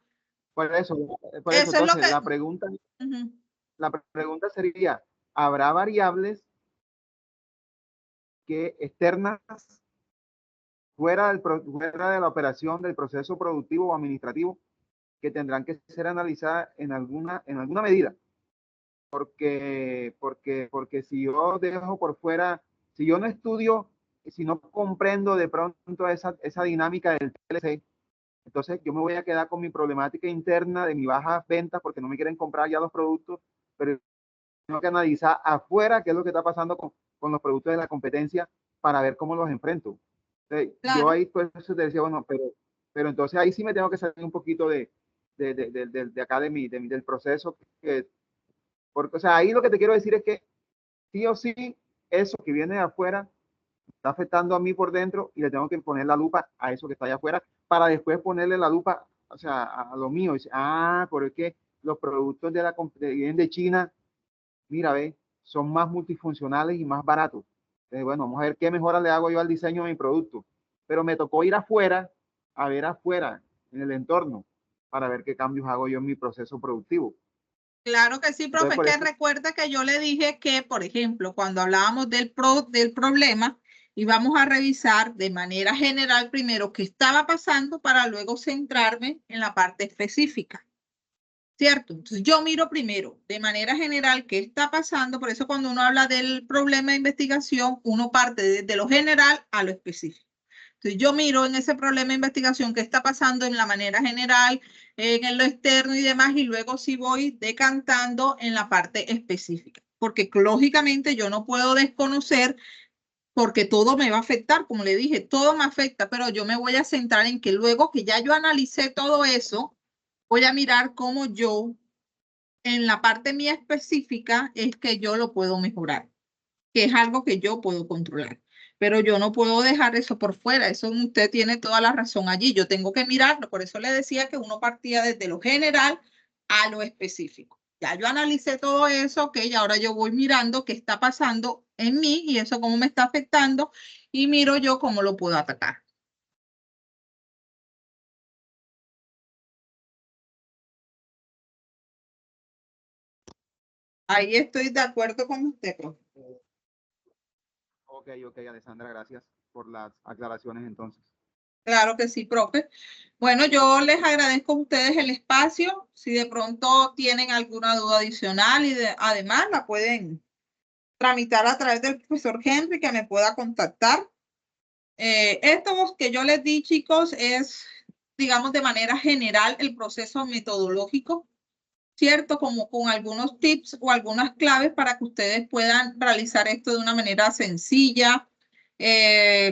por eso, eso es lo entonces que... la pregunta sería, ¿habrá variables que externas fuera de la operación del proceso productivo o administrativo que tendrán que ser analizadas en alguna medida? Porque si yo dejo por fuera, si yo no estudio, si no comprendo de pronto esa dinámica del TLC, entonces yo me voy a quedar con mi problemática interna de mi baja ventas porque no me quieren comprar ya los productos, pero tengo que analizar afuera qué es lo que está pasando con los productos de la competencia para ver cómo los enfrento. Entonces, yo Claro. ahí pues te decía, bueno, pero entonces ahí sí me tengo que salir un poquito de acá del proceso porque, o sea, ahí lo que te quiero decir es que sí o sí, eso que viene de afuera está afectando a mí por dentro y le tengo que poner la lupa a eso que está allá afuera para después ponerle la lupa, o sea, a lo mío. Y dice, porque los productos que vienen de China, mira, ve, son más multifuncionales y más baratos. Entonces, bueno, vamos a ver qué mejora le hago yo al diseño de mi producto. Pero me tocó ir afuera, a ver afuera, en el entorno, para ver qué cambios hago yo en mi proceso productivo. Claro que sí, profe. Entonces, por Es que eso, recuerda que yo le dije que, por ejemplo, cuando hablábamos del problema, íbamos a revisar de manera general primero qué estaba pasando para luego centrarme en la parte específica. ¿Cierto? Entonces yo miro primero de manera general qué está pasando. Por eso cuando uno habla del problema de investigación, uno parte desde lo general a lo específico. Entonces yo miro en ese problema de investigación qué está pasando en la manera general, en lo externo y demás, y luego sí voy decantando en la parte específica. Porque lógicamente yo no puedo desconocer porque todo me va a afectar, como le dije, todo me afecta, pero yo me voy a centrar en que luego que ya yo analicé todo eso, voy a mirar cómo yo, en la parte mía específica, es que yo lo puedo mejorar, que es algo que yo puedo controlar. Pero yo no puedo dejar eso por fuera, eso usted tiene toda la razón allí, yo tengo que mirarlo, por eso le decía que uno partía desde lo general a lo específico. Ya yo analicé todo eso, ok, y ahora yo voy mirando qué está pasando en mí y eso cómo me está afectando y miro yo cómo lo puedo atacar. Ahí estoy de acuerdo con usted, profe. ok, Alessandra, gracias por las aclaraciones entonces. Claro que sí, profe. Bueno, yo les agradezco a ustedes el espacio. Si de pronto tienen alguna duda adicional y además la pueden tramitar a través del profesor Henry que me pueda contactar. Esto que yo les di, chicos, es, digamos, de manera general el proceso metodológico, ¿cierto? Como con algunos tips o algunas claves para que ustedes puedan realizar esto de una manera sencilla,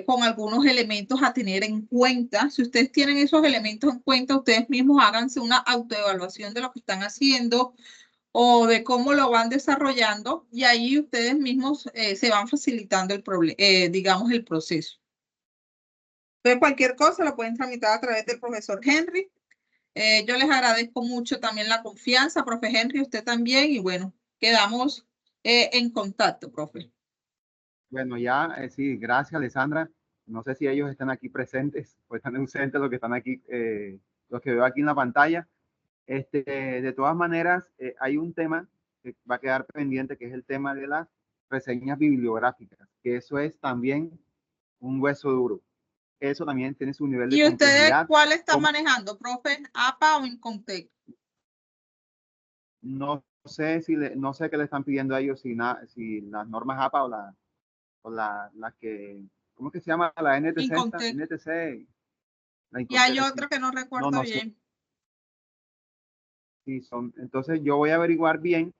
con algunos elementos a tener en cuenta. Si ustedes tienen esos elementos en cuenta, ustedes mismos háganse una autoevaluación de lo que están haciendo o de cómo lo van desarrollando y ahí ustedes mismos se van facilitando el digamos, el proceso. Entonces, cualquier cosa lo pueden tramitar a través del profesor Henry. Yo les agradezco mucho también la confianza, profe Henry, usted también, y bueno, quedamos en contacto, profe. Bueno, ya, sí, gracias, Alessandra. No sé si ellos están aquí presentes o están ausentes los que están aquí, los que veo aquí en la pantalla. De todas maneras, hay un tema que va a quedar pendiente, que es el tema de las reseñas bibliográficas, que eso es también un hueso duro. Eso también tiene su nivel de ¿Y ustedes complejidad. cuál están Como, manejando, profe? ¿APA o Incontec? no sé si no sé qué le están pidiendo a ellos, si las normas APA las que, ¿cómo es que se llama? La NTC, Incontec. NTC, la Y hay Incontec, otro que no no, recuerdo no sé bien. si son. Entonces yo voy a averiguar bien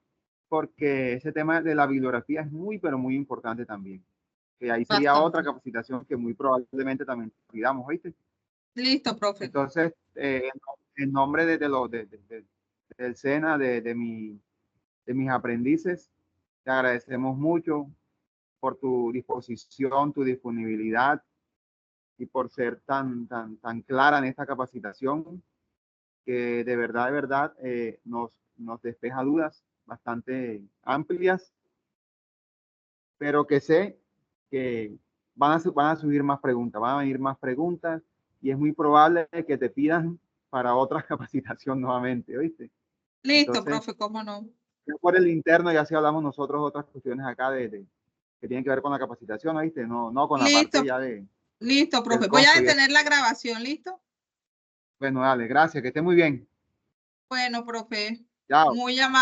porque ese tema de la bibliografía es muy, pero muy importante también. Que ahí sería otra Bastante. capacitación que muy probablemente también pidamos, ¿oíste? Listo, profe. Entonces, en nombre del SENA, de mis aprendices, te agradecemos mucho por tu disposición, tu disponibilidad y por ser tan clara en esta capacitación que de verdad, nos despeja dudas bastante amplias, pero que sé que van a subir más preguntas, van a venir más preguntas y es muy probable que te pidan para otra capacitación nuevamente, ¿oíste? Listo, Entonces, profe, cómo no. ya por el interno ya sí hablamos nosotros otras cuestiones acá que tienen que ver con la capacitación, ¿oíste? No con la parte Listo, ya listo, del profe. Voy a costo y eso. detener la grabación, ¿listo? Bueno, dale, gracias, que esté muy bien. Bueno, profe, Chao. muy amable.